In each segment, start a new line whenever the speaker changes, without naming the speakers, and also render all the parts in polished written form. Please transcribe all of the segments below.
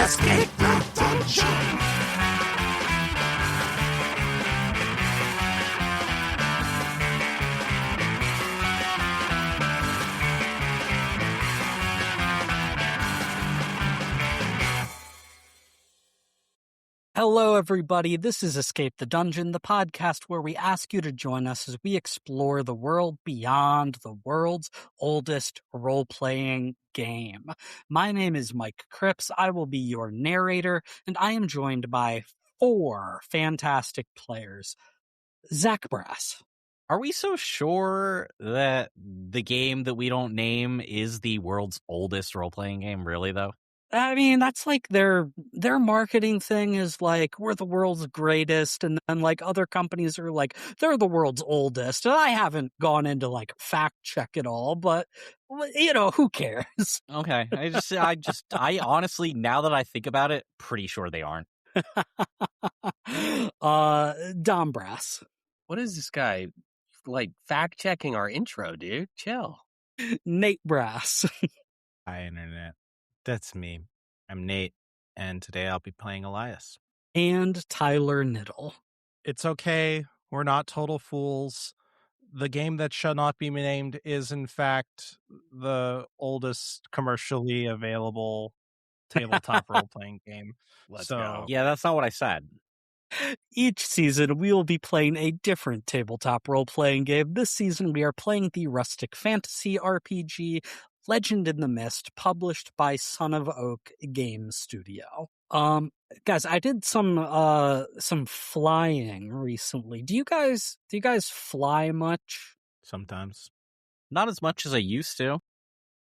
Escape the dungeon!
Hello, everybody. This is Escape the Dungeon, the podcast where we ask you to join us as we explore the world beyond the world's oldest role-playing game. My name is Mike Cripps. I will be your narrator, and I am joined by 4 fantastic players. Zach Brass.
Are we so sure that the game that we don't name is the world's oldest role-playing game, really, though?
I mean, that's like their marketing thing is like, we're the world's greatest, and then like other companies are like, they're the world's oldest. And I haven't gone into like fact check it all, but you know, who cares?
Okay. I honestly, now that I think about it, pretty sure they aren't.
Dom Brass.
What is this guy, like, fact checking our intro, dude? Chill.
Nate Brass.
Hi, Internet. That's me. I'm Nate, and today I'll be playing Elias.
And Tyler Niddle.
It's okay. We're not total fools. The game that shall not be named is, in fact, the oldest commercially available tabletop role-playing game.
Let's go.
Yeah, that's not what I said.
Each season, we will be playing a different tabletop role-playing game. This season, we are playing the rustic fantasy RPG Legend in the Mist, published by Son of Oak Game Studio. Guys, I did some flying recently. Do you guys fly much?
Sometimes.
Not as much as I used to.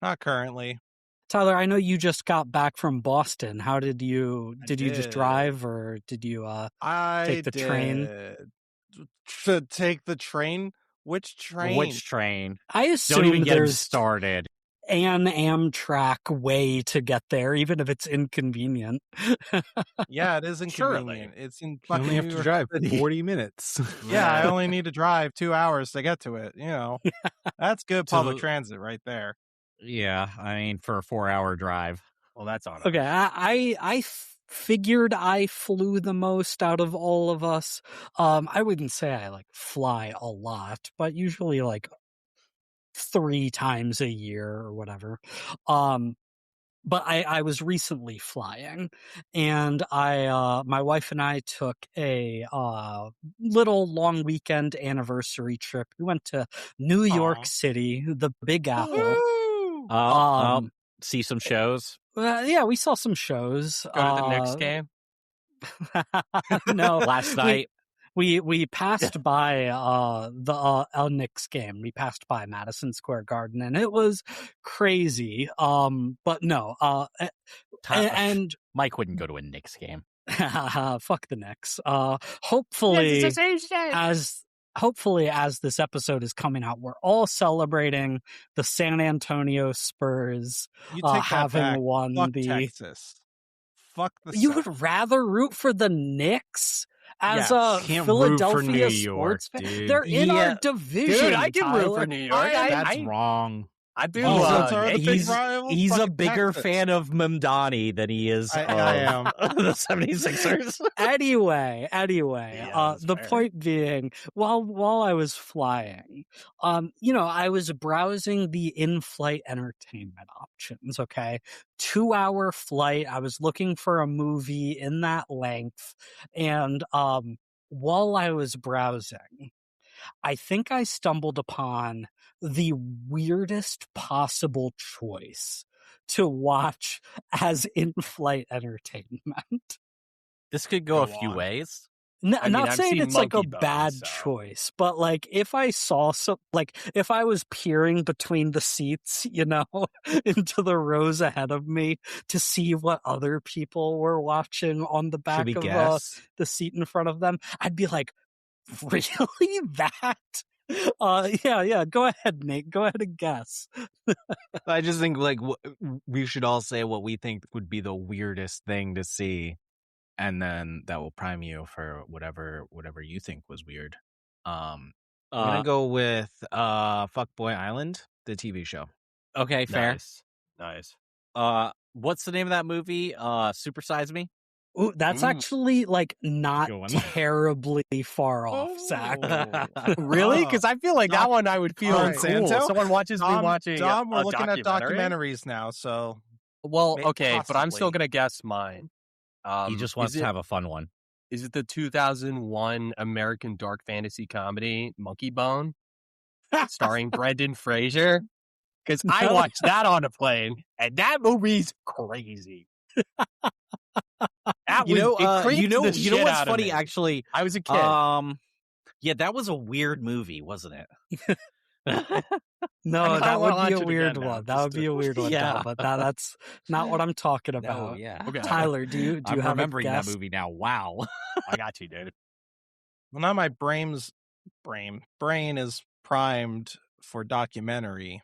Not currently.
Tyler, I know you just got back from Boston. How did you just drive, or did you take the train?
To take the train? Which train?
Which train?
I assume
Don't even get him
there's
started.
an Amtrak way to get there, even if it's inconvenient.
Yeah, it is inconvenient. It's in
You
fucking
only have
New
to
York
drive
City.
40 minutes.
Yeah, I only need to drive 2 hours to get to it. You know, that's good
So-
public transit right there.
Yeah, I mean, for a 4-hour drive.
Well, that's on.
Okay, I figured I flew the most out of all of us. I wouldn't say I like fly a lot, but usually like 3 times a year or whatever. But I was recently flying, and my wife and I took a little long weekend anniversary trip. We went to New York City, the Big Apple.
See some shows.
Yeah, we saw some shows.
Go to the Knicks game.
No,
Last night.
We passed by the Knicks game. We passed by Madison Square Garden, and it was crazy. But no. And
Mike wouldn't go to a Knicks game.
fuck the Knicks. Hopefully, as this episode is coming out, we're all celebrating the San Antonio Spurs
You take that
having
back.
won
Fuck
the.
Texas. Fuck the
You
South.
would rather root for the Knicks as
Yes.
a
Can't root for
Philadelphia
New
sports
York,
fan?
dude.
They're in
Yeah.
our division.
Dude, I can root
Tyler.
for New York.
That's wrong.
I do.
Oh, so are the big
He's
rivals?
a
Fucking
bigger
Texas.
fan of Mamdani than he is
I
of
am.
the 76ers.
Anyway,
Yeah, that's
the
fair.
point being, while I was flying, I was browsing the in-flight entertainment options, okay? 2-hour flight. I was looking for a movie in that length. And, while I was browsing, I think I stumbled upon the weirdest possible choice to watch as in-flight entertainment.
This could go a
Go
few
on.
ways.
I'm not
I've
saying
seen
it's like a
Monkey Bone,
bad
so-
choice, but like if I saw if I was peering between the seats, into the rows ahead of me to see what other people were watching on the back
Should we
of
guess?
the seat in front of them, I'd be like, really that? Yeah. Go ahead, Nate. Go ahead and guess.
I just think like we should all say what we think would be the weirdest thing to see, and then that will prime you for whatever you think was weird. I'm gonna go with Fuckboy Island, the TV show.
Okay, fair.
Nice.
Well, What's the name of that movie? Super Size Me?
Ooh, that's actually like not
Good one.
terribly far off, Zach.
Really? Because I feel like that
Doc-
one I would feel
Alright.
cool.
Santo?
Someone watches me watching
Dom, we're
a
looking at
documentary.
documentaries now, so
Well,
May-
okay, but I'm still
possibly.
gonna guess mine.
He just wants
is
to
it-
have a fun one.
Is it the 2001 American dark fantasy comedy Monkey Bone, starring Brendan Fraser? Because I
No.
watched that on a plane, and that movie's crazy. That
You
was- it creeped the
know
shit
what's
out of
funny?
me.
Actually,
I was a kid.
yeah, that was a weird movie, wasn't it?
No,
I
that
wanna
would be
watch
a
it
weird
again now,
one. That
just
would be
to-
a weird one,
Yeah.
Dom, but that's not what I'm talking
No,
about.
yeah.
Okay.
Tyler, do you
I'm
have
remembering
a
that
guess?
movie now. Wow.
I got you, dude.
well, now my brain is primed for documentary.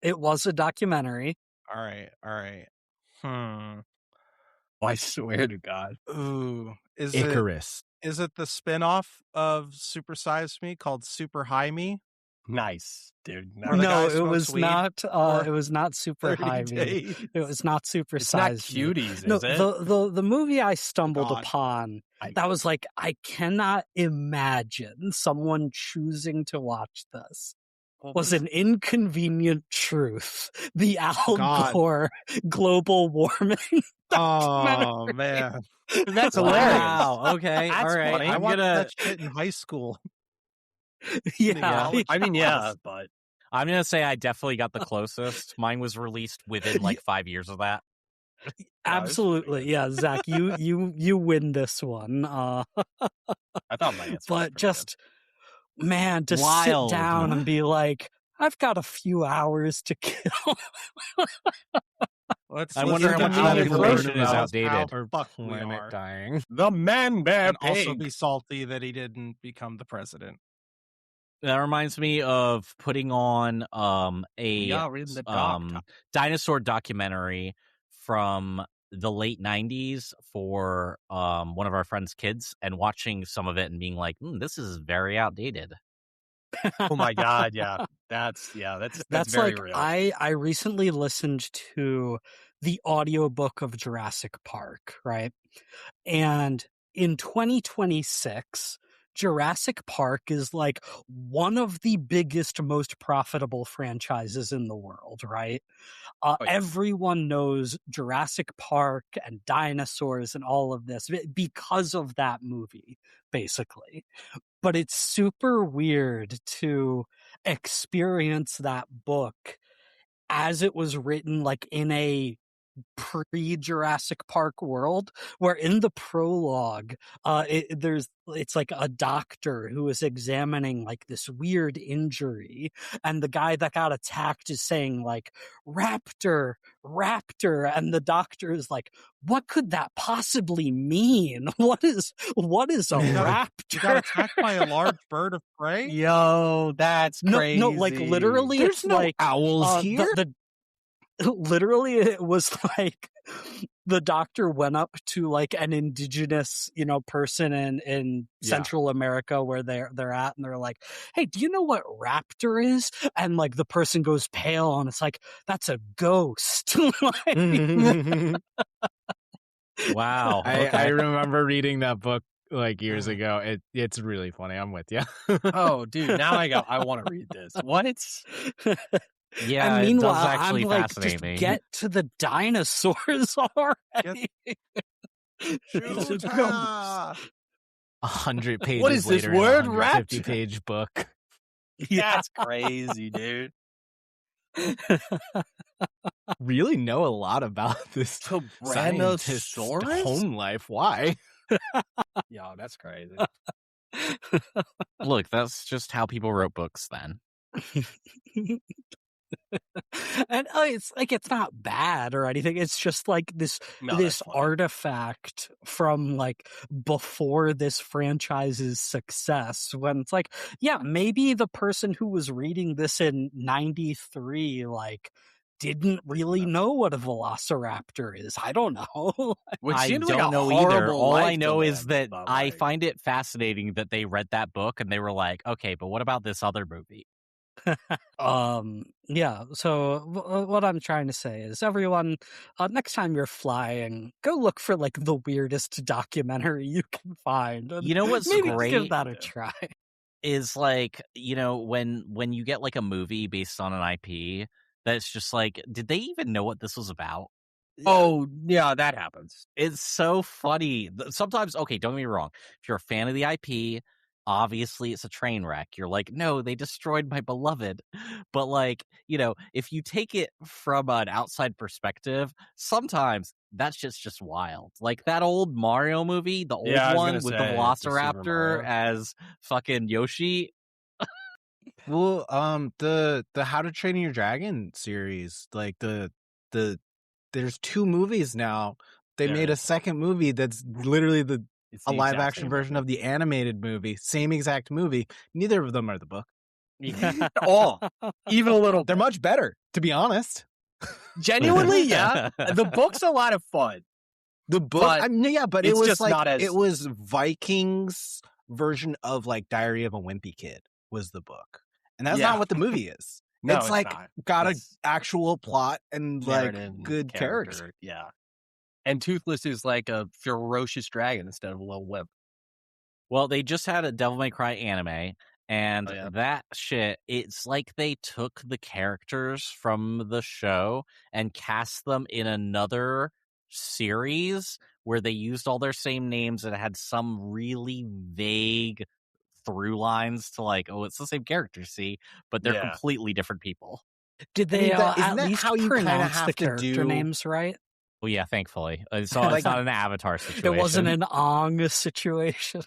It was a documentary.
All right.
Oh, I swear to God.
Ooh, is
Icarus.
it the spin-off of Super Size Me called Super High Me?
Nice, dude.
Where the
No,
guy
it
smokes
was
weed
not.
for
It was not super
30
high. Me.
days.
It was not super
It's not
size. Me.
cuties,
No,
is it?
the movie I stumbled
God.
upon. That was like, I cannot imagine someone choosing to watch this. Was an Inconvenient Truth, the Al
God.
Gore global warming.
Oh man,
That's hilarious.
Wow. Okay.
That's
All right.
funny.
I
I'm
watched
gonna
that shit in high school.
Yeah,
I mean, yeah, but
I'm gonna say I definitely got the closest. Mine was released within like 5 years of that.
absolutely. Yeah, Zach, you win this one.
I thought my answer was
But
pretty
just man, to
Wild.
sit down and be like, I've got a few hours to kill.
Let's
I wonder how
listen
much
to
that
Al
information
Gore
is
about
outdated.
how
Or
fucked we
planet
are.
dying.
good. The man bear
And also
pig.
be salty that he didn't become the president.
That reminds me of putting on
We
a
are in the dark.
dinosaur documentary from the late 90s for one of our friends' kids, and watching some of it and being like, this is very outdated.
Oh my God, yeah. That's
That's
very
like
real.
I recently listened to the audiobook of Jurassic Park, right? And in 2026, Jurassic Park is like one of the biggest, most profitable franchises in the world, right?
yeah.
Everyone knows Jurassic Park and dinosaurs and all of this because of that movie, basically. But it's super weird to experience that book as it was written, like in a pre-Jurassic Park world, where in the prologue, it's like a doctor who is examining like this weird injury, and the guy that got attacked is saying like raptor, and the doctor is like, what could that possibly mean? What is a
You got
raptor?
attacked by a large bird of prey?
Yo, that's crazy.
No, like literally,
There's
it's
no
like
owls here.
literally it was like the doctor went up to like an indigenous person in
Yeah.
Central America where they're at, and they're like, hey, do you know what raptor is? And like the person goes pale, and it's like, that's a ghost. Like,
Wow.
I
Okay.
remember reading that book like years ago. It's really funny. I'm with you.
Oh, dude, now I want to read this. What?
Yeah,
and
it
meanwhile
does actually
I'm like,
fascinate
just
me.
get to the dinosaurs already. It's a ghost.
Ah!
100 pages
What is this
later in a
word,
150-page book.
Yeah.
That's crazy, dude.
Really know a lot about this scientist's
Tyrannosaurus?
home life. Why?
Yeah, that's crazy.
Look, that's just how people wrote books then.
And it's like, it's not bad or anything. It's just like this
No, that's
this
funny.
artifact from like before this franchise's success, when it's like, yeah, maybe the person who was reading this in 93 like didn't really know what a velociraptor is. I don't know.
Which
I
seems
don't
like a
know either.
horrible
All I
life to
know is
live,
that
but,
I
like,
find it fascinating that they read that book and they were like, okay, but what about this other movie?
Yeah, so what I'm trying to say is, everyone, next time you're flying, go look for like the weirdest documentary you can find, and
You know what's
maybe give
great
that a try.
is like, when you get like a movie based on an IP that's just like, did they even know what this was about?
Oh, yeah, that happens.
It's so funny. Sometimes, okay, don't get me wrong. If you're a fan of the IP, obviously it's a train wreck. You're like, no, they destroyed my beloved. But like, if you take it from an outside perspective, sometimes that shit's just wild. Like that old Mario movie, the old
Yeah, I was
one
gonna
with the
say, the Super
Velociraptor
Mario.
as fucking Yoshi.
Well, the How to Train Your Dragon series, like there's 2 movies now. They
There
made a
is.
second movie that's literally
It's
a
the
live
exact
action
same
version
movie.
of the animated movie. Same exact movie. Neither of them are the book.
Oh, even a little
They're
bit.
much better, to be honest.
Genuinely, yeah. The book's a lot of fun.
The book,
But
but it
it's
was
just
like
not as-
it was Vikings version of like Diary of a Wimpy Kid was the book, and that's
Yeah.
not what the movie is.
No,
it's like
not.
got
It's
an actual plot and like
narrative and
good characters.
character. Yeah. And Toothless is like a ferocious dragon instead of a little wimp.
Well, they just had a Devil May Cry anime, and
Oh, yeah.
that shit, it's like they took the characters from the show and cast them in another series where they used all their same names and had some really vague through lines to like, oh, it's the same character, see? But they're
Yeah.
completely different people.
Did they
isn't
at
that
least
how you kinda
pronounce
have
the
to
character
do-
names right?
Well, yeah, thankfully. So
Like-
it's not an Avatar situation.
It wasn't an Ong situation.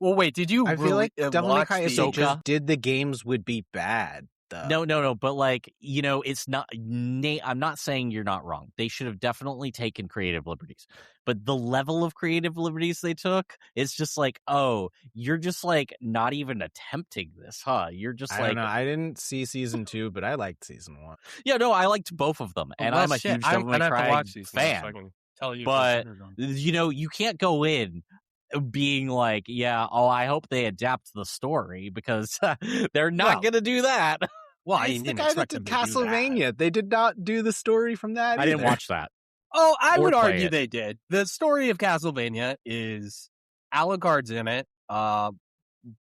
Well, wait, did you
I feel like Devil May
watch
Cry, if
the
they just did the games, would be bad. Though.
No, but like, it's not, I'm not saying you're not wrong. They should have definitely taken creative liberties, but the level of creative liberties they took, it's just like, oh, you're just like not even attempting this, huh? You're just
I
like,
don't know. I didn't see season 2, but I liked season 1.
yeah, no, I liked both of them, and
Well,
I'm a
shit,
huge Devil May
I'm gonna have to
Cry
watch these now
fan.
so I can tell you.
But
if they're done.
you can't go in being like, yeah, oh, I hope they adapt the story, because they're not
Well,
gonna do that.
Well, I
It's the
didn't
guy that
expect
did
them to do that.
Castlevania. They did not do the story from that.
I didn't
either.
watch that.
Oh, I
Or
would
play
argue
it.
they did. The story of Castlevania is Alucard's in it,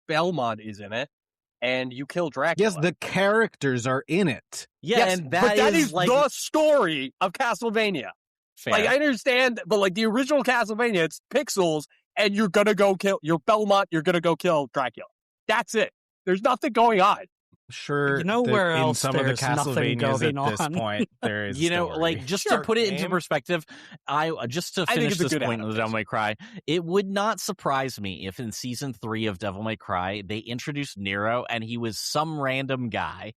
Belmont is in it, and you kill Dracula.
Yes, the characters are in it.
Yeah,
Yes,
and
but that is
like
the story of Castlevania.
fair.
Like, I understand, but like the original Castlevania, it's pixels, and you're gonna go kill your Belmont. You're gonna go kill Dracula. That's it. There's nothing going on.
Sure,
You know where
in
else
some of the
there's nothing
Castlevanias
going
at this
on?
point, there is
like just
Sure,
to put it into
game.
perspective, just to
I think
finish
it's a
this
good
point of the Devil
adaptation.
May Cry, it would not surprise me if in season 3 of Devil May Cry they introduced Nero and he was some random guy.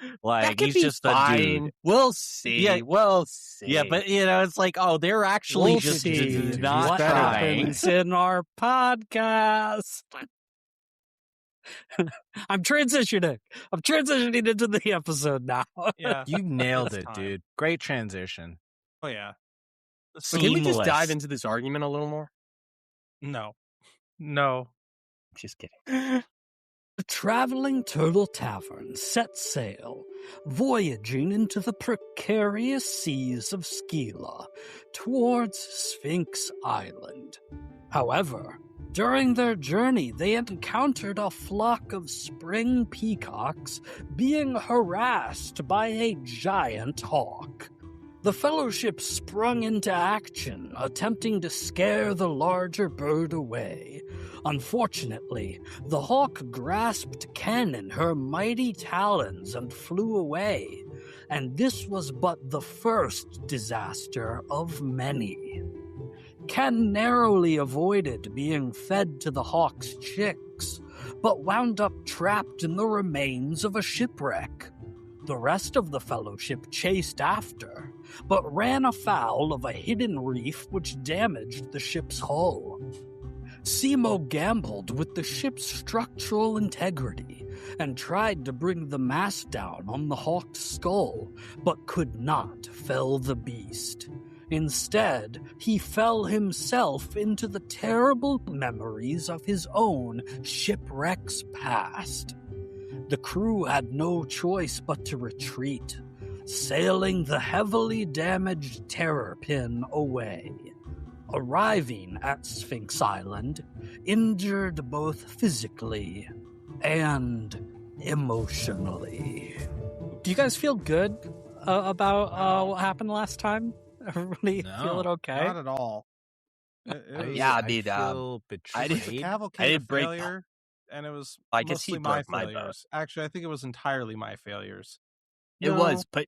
That
Like
could
he's
be
just a
fine.
dude.
We'll see.
Yeah.
We'll see.
Yeah, but it's like, oh, they're actually
We'll
just
see
not
what
trying.
happens in our podcast. I'm transitioning into the episode now.
Yeah.
You nailed
It's
it,
time.
dude. Great transition.
Oh yeah.
So can we just
Seamless.
dive into this argument a little more?
No.
Just kidding.
The traveling turtle tavern set sail, voyaging into the precarious seas of Skyla towards Sphinx Island. However, during their journey, they encountered a flock of spring peacocks being harassed by a giant hawk. The Fellowship sprung into action, attempting to scare the larger bird away. Unfortunately, the hawk grasped Ken in her mighty talons and flew away, and this was but the first disaster of many. Ken narrowly avoided being fed to the hawk's chicks, but wound up trapped in the remains of a shipwreck. The rest of the Fellowship chased after, but ran afoul of a hidden reef which damaged the ship's hull. Simo gambled with the ship's structural integrity and tried to bring the mast down on the hawk's skull, but could not fell the beast. Instead, he fell himself into the terrible memories of his own shipwreck's past. the crew had no choice but to retreat, sailing the heavily damaged terrapin away. Arriving at Sphinx Island, injured both physically and emotionally. Do you guys feel good about what happened last time? Everybody feel it okay?
Not at all. It was,
Yeah, I
I
mean,
feel
it was a
betrayed.
cavalcade
I
of
didn't break-
failure, and it was
I guess he
mostly my
broke my boat.
failures. Actually, I think it was entirely my failures.
It
No.
was, but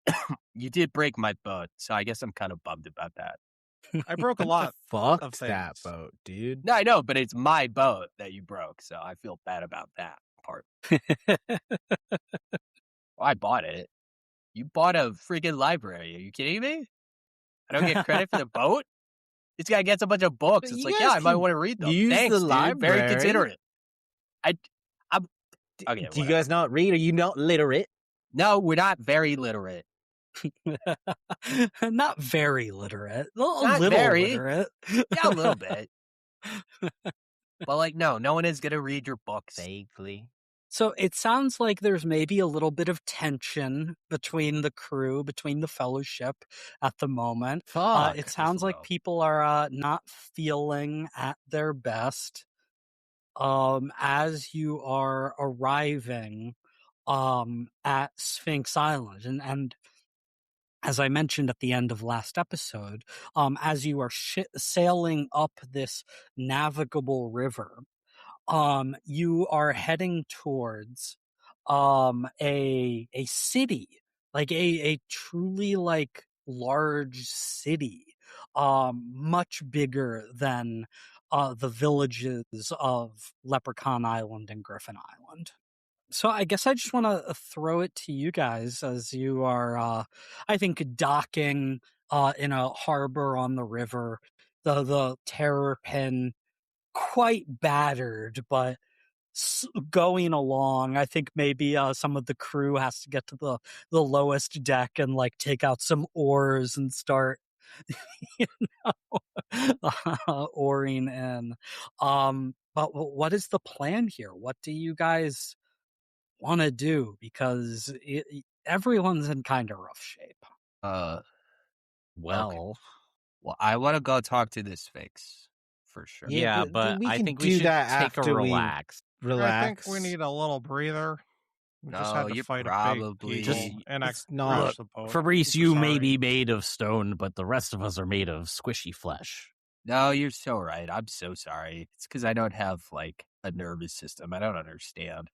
you did break my boat, so I guess I'm kind of bummed about that.
I broke a lot.
Fucked
of
that
things.
boat, dude.
No, I know, but it's my boat that you broke, so I feel bad about that part. Well, I bought it. You bought a freaking library. Are you kidding me? I don't get credit for the boat? This guy gets a bunch of books.
But
It's
you
like,
guys
yeah, I might
can
want to read them.
use
Thanks,
the
dude.
library.
Very considerate. I'm okay.
Do you
whatever.
guys not read? Are you not literate?
No, we're not very literate.
Not very literate. A
Not
little
very.
literate.
Yeah, a little bit. But like, no one is gonna read your books.
Vaguely.
So it sounds like there's maybe a little bit of tension between the crew, between the fellowship at the moment.
Fuck.
It sounds like
low.
people are not feeling at their best as you are arriving at Sphinx Island. And as I mentioned at the end of last episode, as you are sailing up this navigable river, you are heading towards a city, like a truly like large city, much bigger than the villages of Leprechaun Island and Griffin Island. So I guess I just want to throw it to you guys as you are, I think, docking in a harbor on the river. The terrapin, quite battered, but going along. I think maybe some of the crew has to get to the lowest deck and like take out some oars and start, you know, oaring in. But what is the plan here? What do you guys want to do? Because everyone's in kind of rough shape.
Well,
Well, I want to go talk to the Sphinx for sure.
Yeah,
but
we
I
can
think
do
we should
that
take a
after we
relax.
relax.
I think we need a little breather. We just
No,
had to
you're
fight a
probably-
big
Just-
eagle and
it's not-
crash the boat.
Fabrice,
I'm
you
sorry.
may be made of stone, but the rest of us are made of squishy flesh.
No, you're so right. I'm so sorry. It's because I don't have like a nervous system. I don't understand.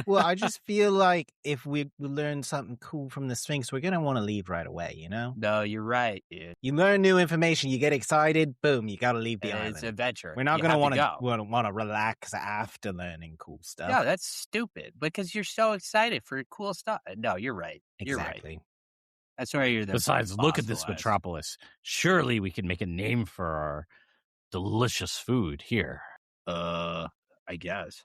Well, I just feel like if we learn something cool from the Sphinx, we're gonna want to leave right away. You know,
No, you're right, dude.
you learn new information, you get excited, boom, you gotta leave the
And
island.
it's adventure.
We're not
You
gonna
have
want
to
to
go.
want to relax after learning cool stuff.
No, that's stupid because you're so excited for cool stuff. No, you're right. You're right.
exactly.
That's why you're the
Besides, look at this
fossilized.
metropolis. Surely we can make a name for our delicious food here.
I guess.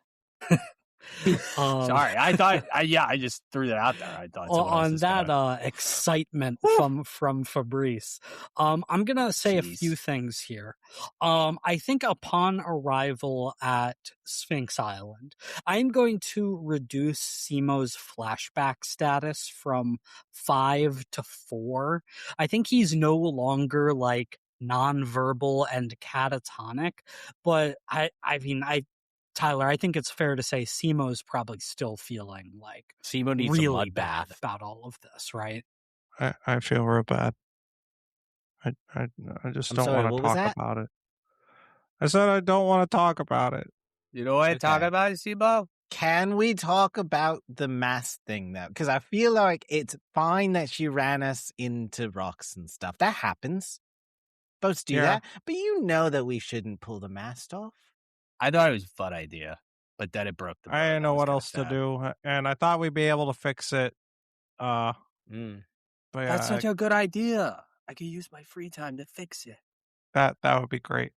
Um,
Sorry, I thought. I just threw that out there. I thought someone else
on
was
that
gonna-
excitement from Fabrice, I'm gonna say a few
Jeez.
things here. I think upon arrival at Sphinx Island, I'm going to reduce Simo's flashback status from 5 to 4. I think he's no longer like nonverbal and catatonic, but I mean, Tyler, I think it's fair to say Simo's probably still feeling like
Simo needs
really
a mud
bad
bath.
about all of this, right?
I feel real bad. I just
I'm
don't
sorry,
want
what
to
was
talk
that?
about it. I said I don't want to talk about it.
You know what I'm talking
Okay.
about, Sibo?
Can we talk about the mask thing though? Because I feel like it's fine that she ran us into rocks and stuff. That happens. Boats do
Yeah.
that. But you know that we shouldn't pull the mast off.
I thought it was a fun idea, but then it broke the boat.
I didn't know
was
what
kinda
else to
sad.
do, and I thought we'd be able to fix it. But yeah,
That's such a good idea. I could use my free time to fix it.
that would be great.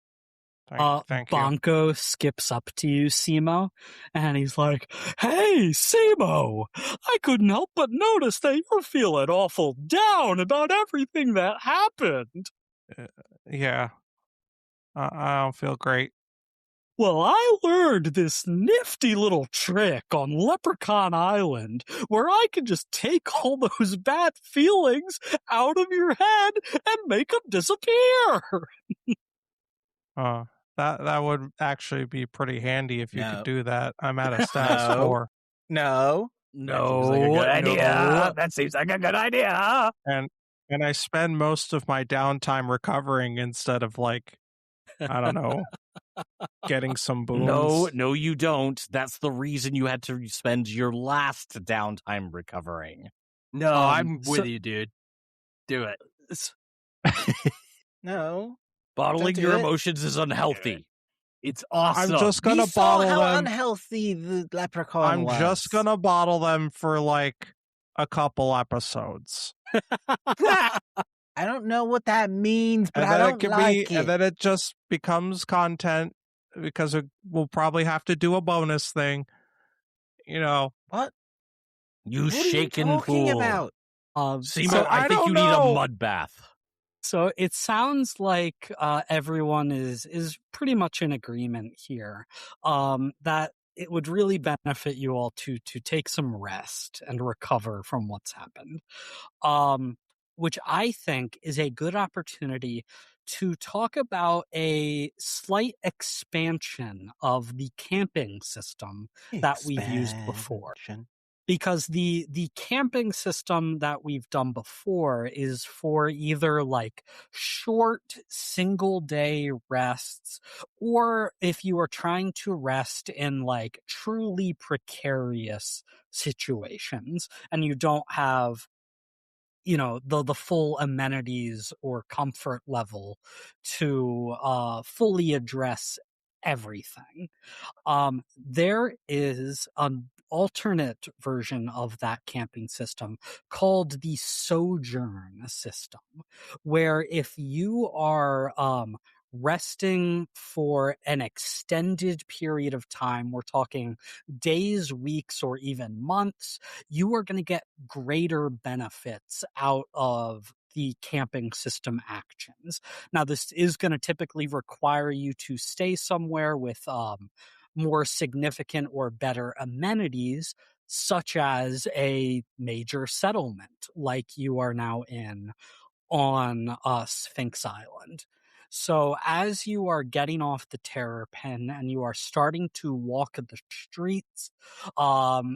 Thank you.
Bonko skips up to you, Simo, and he's like, "Hey, Simo, I couldn't help but notice that you're feeling awful down about everything that happened."
Yeah, I don't feel great.
Well, I learned this nifty little trick on Leprechaun Island where I can just take all those bad feelings out of your head and make them disappear.
That would actually be pretty handy if you
No.
could do that. I'm at a status
No.
4.
No.
That seems like a good idea.
And I spend most of my downtime recovering instead of, like, I don't know, getting some boons.
No, you don't. That's the reason you had to spend your last downtime recovering.
No, I'm
so-
with you, dude. Do it.
No.
Bottling
Don't do
your
it.
emotions is unhealthy.
It's awesome.
I'm just gonna
We saw
bottle
how
them.
unhealthy the leprechaun
I'm
was.
just gonna bottle them for like a couple episodes.
I don't know what that means, but
And
I
then
don't like it.
and then it just becomes content because we'll probably have to do a bonus thing. You know.
What?
You
What are you
shaken
talking
fool.
about?
Simo,
So
I
I
think
don't
you need a
know.
mud bath.
So it sounds like everyone is pretty much in agreement here that it would really benefit you all to take some rest and recover from what's happened, which I think is a good opportunity to talk about a slight expansion of the camping system that we've used before.
Expansion.
Because the camping system that we've done before is for either like short single day rests, or if you are trying to rest in like truly precarious situations and you don't have, you know, the full amenities or comfort level to fully address everything. There is an alternate version of that camping system called the sojourn system, where if you are resting for an extended period of time, we're talking days, weeks, or even months, you are going to get greater benefits out of the camping system actions. Now, this is going to typically require you to stay somewhere with more significant or better amenities, such as a major settlement like you are now in on Sphinx Island. So as you are getting off the terror pen and you are starting to walk the streets,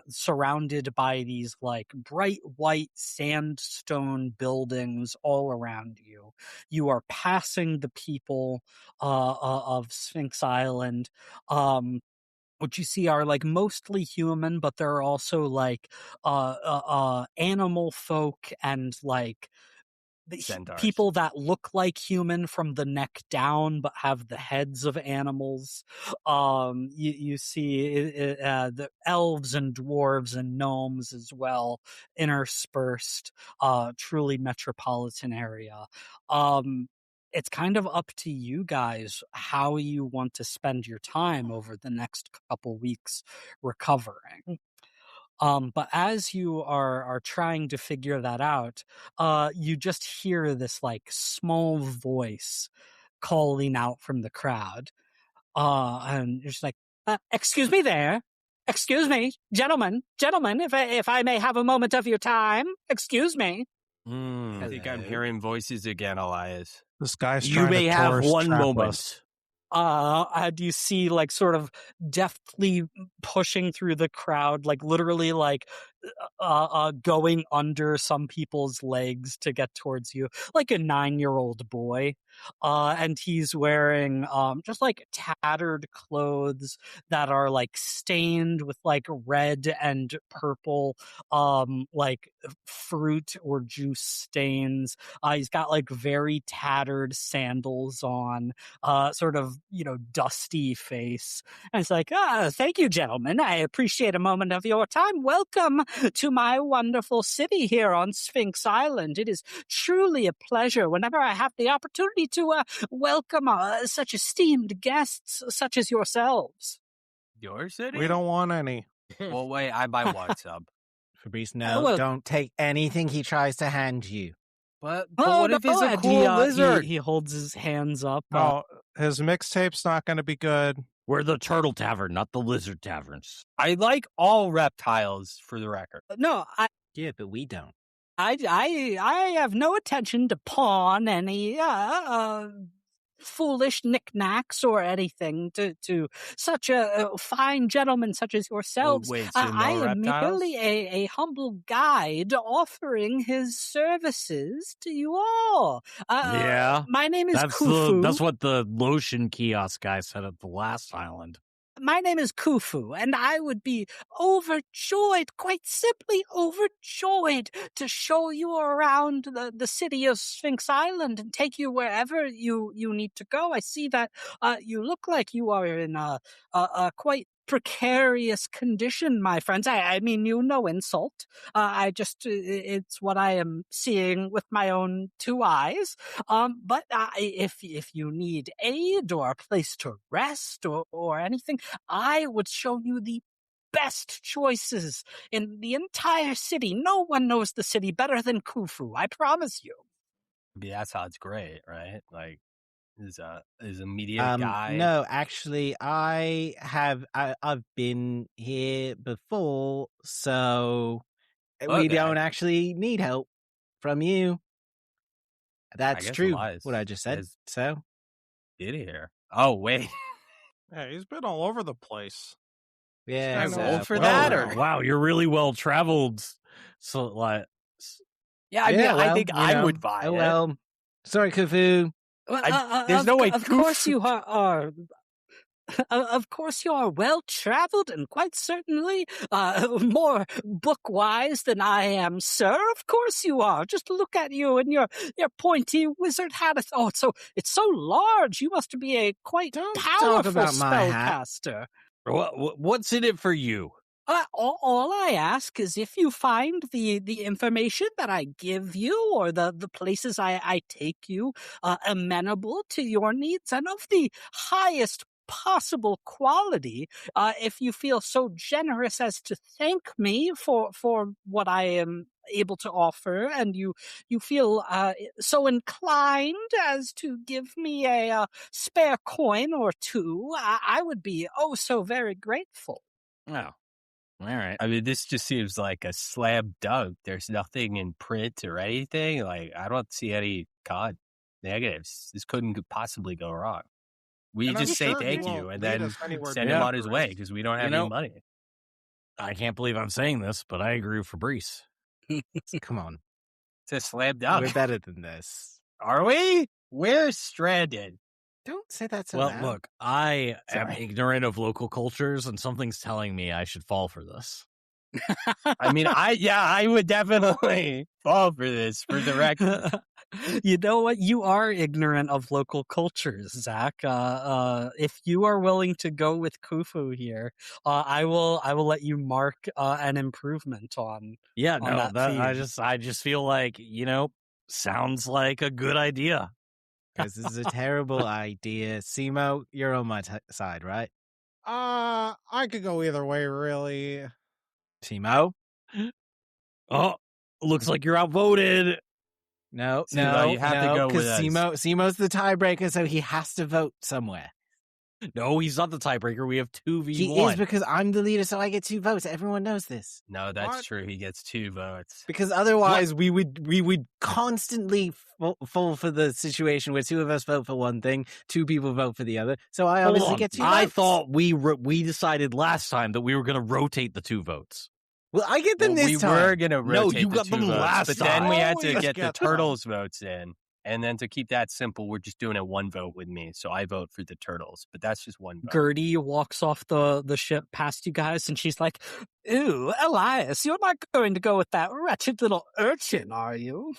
surrounded by these like bright white sandstone buildings all around you, you are passing the people of Sphinx Island. What you see are like mostly human, but there are also like animal folk and like
Centaurs.
people that look like human from the neck down but have the heads of animals. You see the elves and dwarves and gnomes as well interspersed. Truly metropolitan area. It's kind of up to you guys how you want to spend your time over the next couple weeks recovering. But as you are trying to figure that out, you just hear this like small voice calling out from the crowd. And you're just like, excuse me there. Excuse me, gentlemen, if I may have a moment of your time. Excuse me.
I think I'm hearing voices again, Elias.
This guy's
You
trying
may
to
have
tourist
one
trap
moment.
us.
And you see like sort of deftly pushing through the crowd, like literally like going under some people's legs to get towards you, like a 9-year-old boy. And he's wearing just like tattered clothes that are like stained with like red and purple like fruit or juice stains. He's got like very tattered sandals on, sort of, you know, dusty face. And it's like, thank you, gentlemen. I appreciate a moment of your time. Welcome to my wonderful city here on Sphinx Island. It is truly a pleasure whenever I have the opportunity to welcome such esteemed guests such as yourselves.
Your city?
We don't want any.
Well, wait, I buy one sub.
Fabrice, no,
well-
don't take anything he tries to hand you.
But what if it's a
and
cool lizard?
He holds his hands up.
No, his mixtape's not going to be good.
We're the Turtle Tavern, not the Lizard Taverns.
I like all reptiles, for the record.
No,
Yeah, but we don't.
I have no intention to pawn any foolish knickknacks or anything to such a fine gentleman such as yourselves.
Wait, so no
I am
reptiles?
merely a humble guide offering his services to you all.
Yeah,
my name is Khufu.
That's what the lotion kiosk guy said at the last island.
My name is Khufu, and I would be overjoyed, quite simply overjoyed, to show you around the city of Sphinx Island and take you wherever you need to go. I see that you look like you are in a quite precarious condition, my friends. I mean you no insult. It's what I am seeing with my own two eyes. But if you need aid or a place to rest or anything, I would show you the best choices in the entire city. No one knows the city better than Khufu, I promise you.
Yeah, that sounds great, right? Like, is a media guy.
No, actually, I've been here before, so we
Okay.
don't actually need help from you. That's
guess
true.
Elias
What I just said.
has-
So
Did here? Oh wait,
Yeah, he's been all over the place.
yeah,
kinda
so-
old
for
well,
that, or-
Wow, you're really well traveled. So like,
yeah. I mean, I
well,
think
you
I
know,
would buy
oh
it.
well. Sorry, Khufu.
Well,
there's no way
Of
Khufu-
course you are. Of course, you are well traveled and quite certainly more book wise than I am, sir. Of course you are. Just look at you and your pointy wizard hat. It's so large. You must be a quite
Don't
powerful
talk about my hat.
spellcaster.
what's in it for you?
All I ask is if you find the information that I give you or the places I take you amenable to your needs and of the highest possible quality, if you feel so generous as to thank me for what I am able to offer, and you feel so inclined as to give me a spare coin or two, I would be oh so very grateful.
Oh, all right.
I mean, this just seems like a slam dunk. There's nothing in print or anything. Like, I don't see any negatives. This couldn't possibly go wrong. We
And I'm
just say
sure he
thank
won't
you and
lead
then
us anywhere
send him on
dangerous.
his way because we don't have
You know-
any money.
I can't believe I'm saying this, but I agree with Fabrice.
Come on,
It's a slam dunk.
we're better than this.
Are we? We're stranded.
Don't say that so
Well,
loud.
look, I am
Sorry.
ignorant of local cultures, and something's telling me I should fall for this.
I mean, I would definitely fall for this, for the record.
You know what? You are ignorant of local cultures, Zach. If you are willing to go with Khufu here, I will let you mark an improvement on.
Yeah,
On
no,
that
I
theme.
just feel like, sounds like a good idea.
Because this is a terrible idea. Simo, you're on my side, right?
I could go either way, really.
Simo?
Oh, looks like you're outvoted.
No,
Simo, you have to go with us.
Simo's the tiebreaker, so he has to vote somewhere.
No, he's not the tiebreaker. We have 2v1.
He is because I'm the leader, so I get 2 votes. Everyone knows this.
No, that's
What?
true. He gets 2 votes.
Because otherwise, we would constantly fall for the situation where 2 of us vote for one thing, 2 people vote for the other. So I
Hold
obviously
on.
get 2
I
votes.
thought we decided last time that we were going to rotate the 2 votes.
Well, I get them
Well,
this
we
time.
were going to
No,
rotate
you
the
got
2
them
votes,
last
but then we
time.
had to
Always
get the
get them.
turtles votes in. And then to keep that simple, we're just doing a 1 vote with me. So I vote for the turtles, but that's just 1 vote.
Gertie walks off the ship past you guys, and she's like, "Ooh, Elias, you're not going to go with that wretched little urchin, are you?"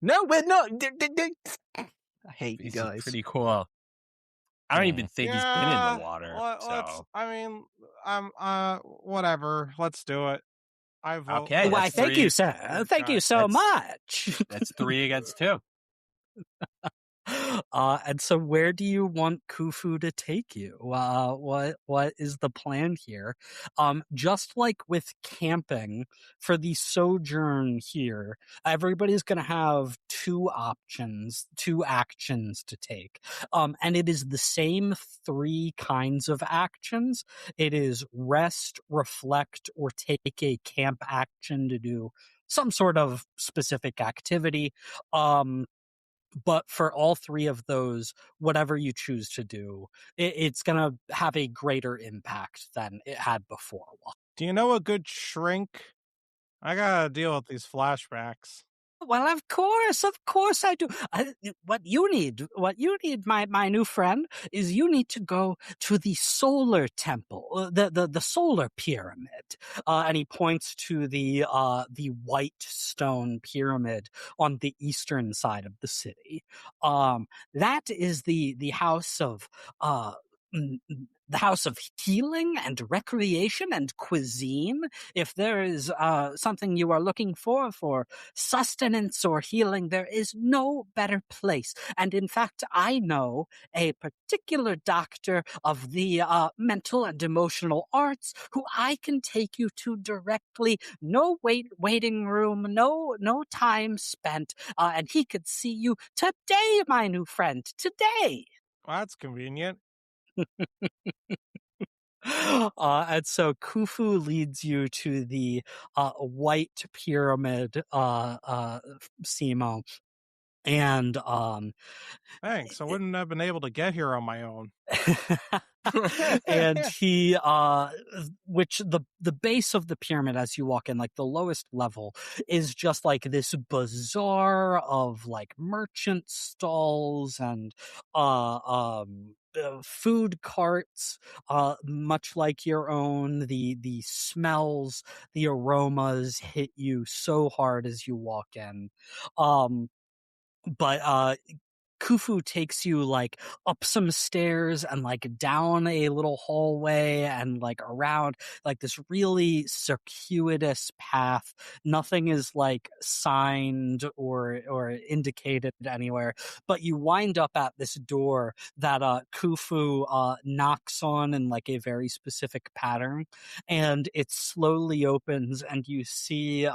No, we're not. I hate you
He's
guys.
pretty cool. I don't even think he's been in the water. So.
Whatever. Let's do it. I vote.
Okay,
for
Why,
that's
thank
3.
you, sir. Thank you so
That's-
much.
That's 3 against 2.
And so where do you want Khufu to take you? What is the plan here? Just like with camping, for the sojourn here, everybody's going to have two actions to take. And it is the same three kinds of actions. It is rest, reflect, or take a camp action to do some sort of specific activity. But for all three of those, whatever you choose to do, it's going to have a greater impact than it had before.
Do you know a good shrink? I gotta deal with these flashbacks.
Well, of course I do. What you need, my new friend, is you need to go to the solar temple, the solar pyramid. And he points to the white stone pyramid on the eastern side of the city. That is the house of the house of healing and recreation and cuisine. If there is something you are looking for sustenance or healing, there is no better place. And in fact, I know a particular doctor of the mental and emotional arts who I can take you to directly. No waiting room, no time spent, and he could see you today, my new friend, today.
Well, that's convenient.
And so Khufu leads you to the white pyramid, Simo, and
Thanks. I wouldn't have been able to get here on my own.
and he which the base of the pyramid, as you walk in, like the lowest level, is just like this bazaar of like merchant stalls and food carts, much like your own. The smells, the aromas hit you so hard as you walk in. But Khufu takes you like up some stairs and like down a little hallway and like around like this really circuitous path. Nothing is like signed or indicated anywhere, but you wind up at this door that Khufu knocks on in like a very specific pattern, and it slowly opens, and you see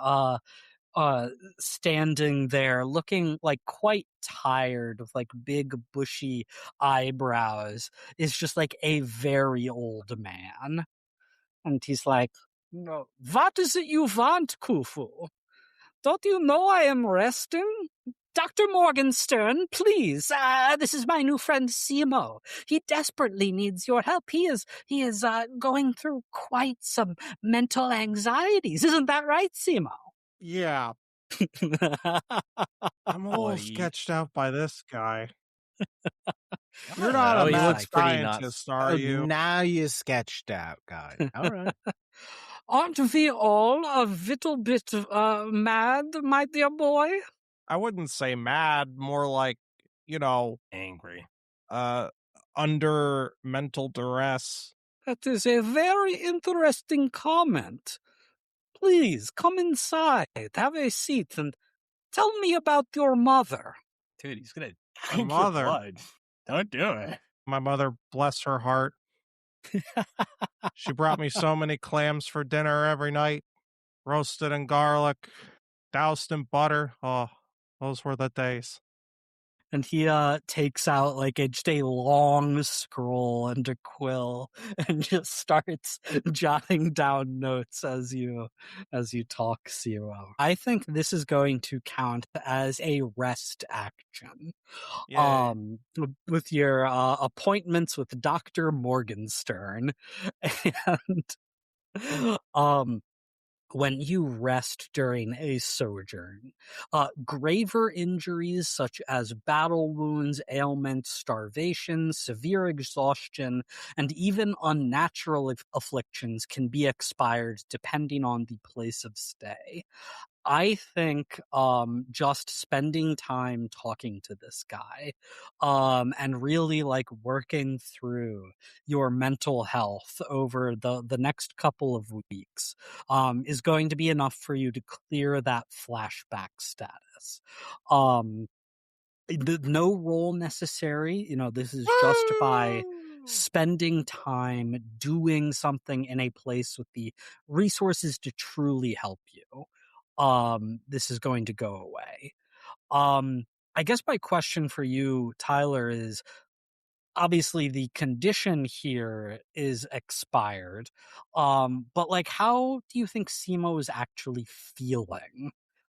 standing there looking like quite tired with like big bushy eyebrows is just like a very old man. And he's like, "No, what is it you want, Khufu? Don't you know I am resting? Dr. Morgenstern, please, this is my new friend Simo. He desperately needs your help. He is going through quite some mental anxieties. Isn't that right, Simo?"
Yeah, I'm a little
Boy.
sketched out by this guy.
I
You're
don't
not
know,
a
he
mad
looks pretty nuts.
scientist, are you?
Now you sketched out, guy. All right.
Aren't we all a little bit mad, my dear boy?
I wouldn't say mad, more like,
Angry.
under mental duress.
That is a very interesting comment. Please, come inside, have a seat, and tell me about your mother.
Dude, he's gonna
My
drink your
mother.
blood. Don't do it.
My mother, bless her heart. She brought me so many clams for dinner every night, roasted in garlic, doused in butter. Oh, those were the days.
And he takes out like just a long scroll and a quill and just starts jotting down notes as you talk, Zero. I think this is going to count as a rest action.
Yay.
With your appointments with Dr. Morgenstern. And when you rest during a sojourn, graver injuries such as battle wounds, ailments, starvation, severe exhaustion, and even unnatural afflictions can be expired depending on the place of stay. I think just spending time talking to this guy and really like working through your mental health over the next couple of weeks is going to be enough for you to clear that flashback status. No role necessary. This is just by spending time doing something in a place with the resources to truly help you. This is going to go away. I guess my question for you, Tyler, is obviously the condition here is expired. But like, how do you think Simo is actually feeling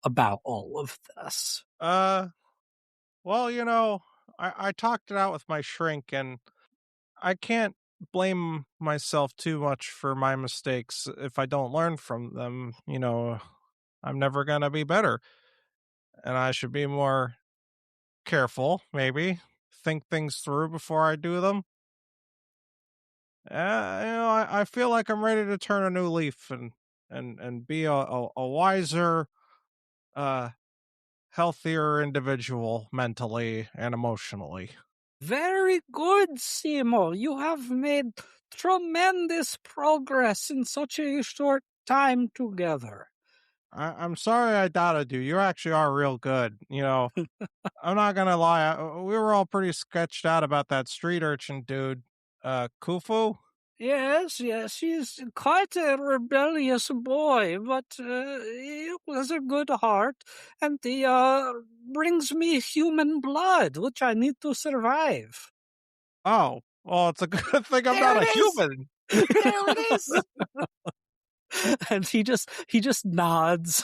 about all of this?
Well, I talked it out with my shrink, and I can't blame myself too much for my mistakes if I don't learn from them. I'm never going to be better. And I should be more careful, think things through before I do them. I feel like I'm ready to turn a new leaf and be a wiser, healthier individual mentally and emotionally.
Very good, Simo. You have made tremendous progress in such a short time together.
I'm sorry I doubted you. You actually are real good. I'm not gonna lie. We were all pretty sketched out about that street urchin dude, Khufu.
Yes, he's quite a rebellious boy, but he has a good heart, and he brings me human blood, which I need to survive.
Oh, well, it's a good thing I'm
There
not a
it is!
human.
There it is! And he just nods.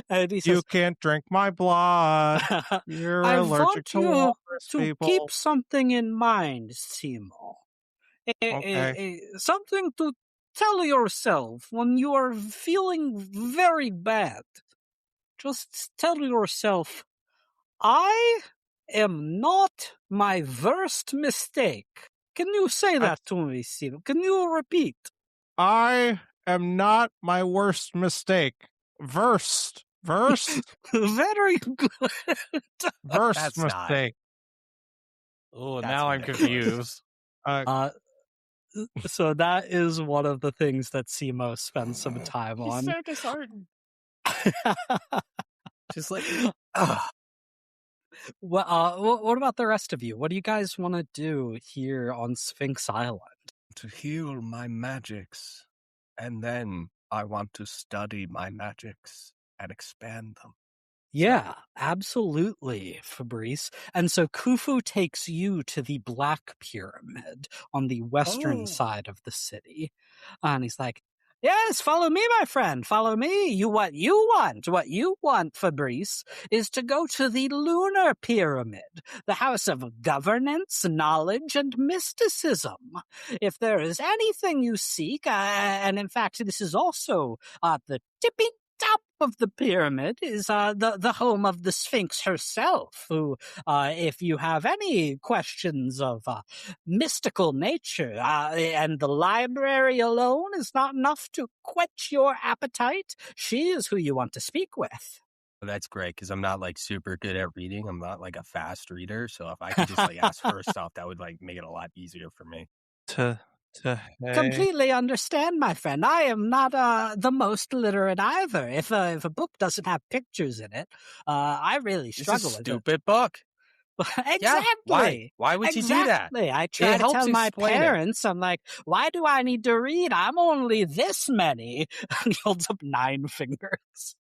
And he says,
You can't drink my blood. You're
I
allergic
want
to
you
walrus
to
people.
keep something in mind, Simo.
Okay.
Something to tell yourself when you are feeling very bad. Just tell yourself, I am not my worst mistake. Can you say that to me, Simo? Can you repeat?
I am not my worst mistake. Versed.
Very good.
Verse
That's not.
mistake.
Oh,
That's
now I'm
ridiculous.
confused.
So that is one of the things that Simo spends some time on.
He's so disheartened.
Just like,
What about the rest of you? What do you guys want to do here on Sphinx Island?
To heal my magics, and then I want to study my magics and expand them.
Yeah, absolutely, Fabrice. And so Khufu takes you to the Black Pyramid on the western side of the city. And he's like, yes, follow me, my friend. Follow me. What you want, Fabrice, is to go to the Lunar Pyramid, the house of governance, knowledge, and mysticism. If there is anything you seek, and in fact, this is also the tippy top of the pyramid is the home of the Sphinx herself, who, if you have any questions of mystical nature, and the library alone is not enough to quench your appetite, she is who you want to speak with.
Well, that's great, because I'm not like super good at reading. I'm not like a fast reader, so if I could just like ask her stuff, that would like make it a lot easier for me.
Completely understand, my friend. I am not the most literate either. If a book doesn't have pictures in it, I really struggle
It's a
with
stupid book.
Exactly.
Yeah, why would you do that?
I try to
helps
tell my
explain it.
parents, I'm like, why do I need to read? I'm only this many. And he holds up 9 fingers.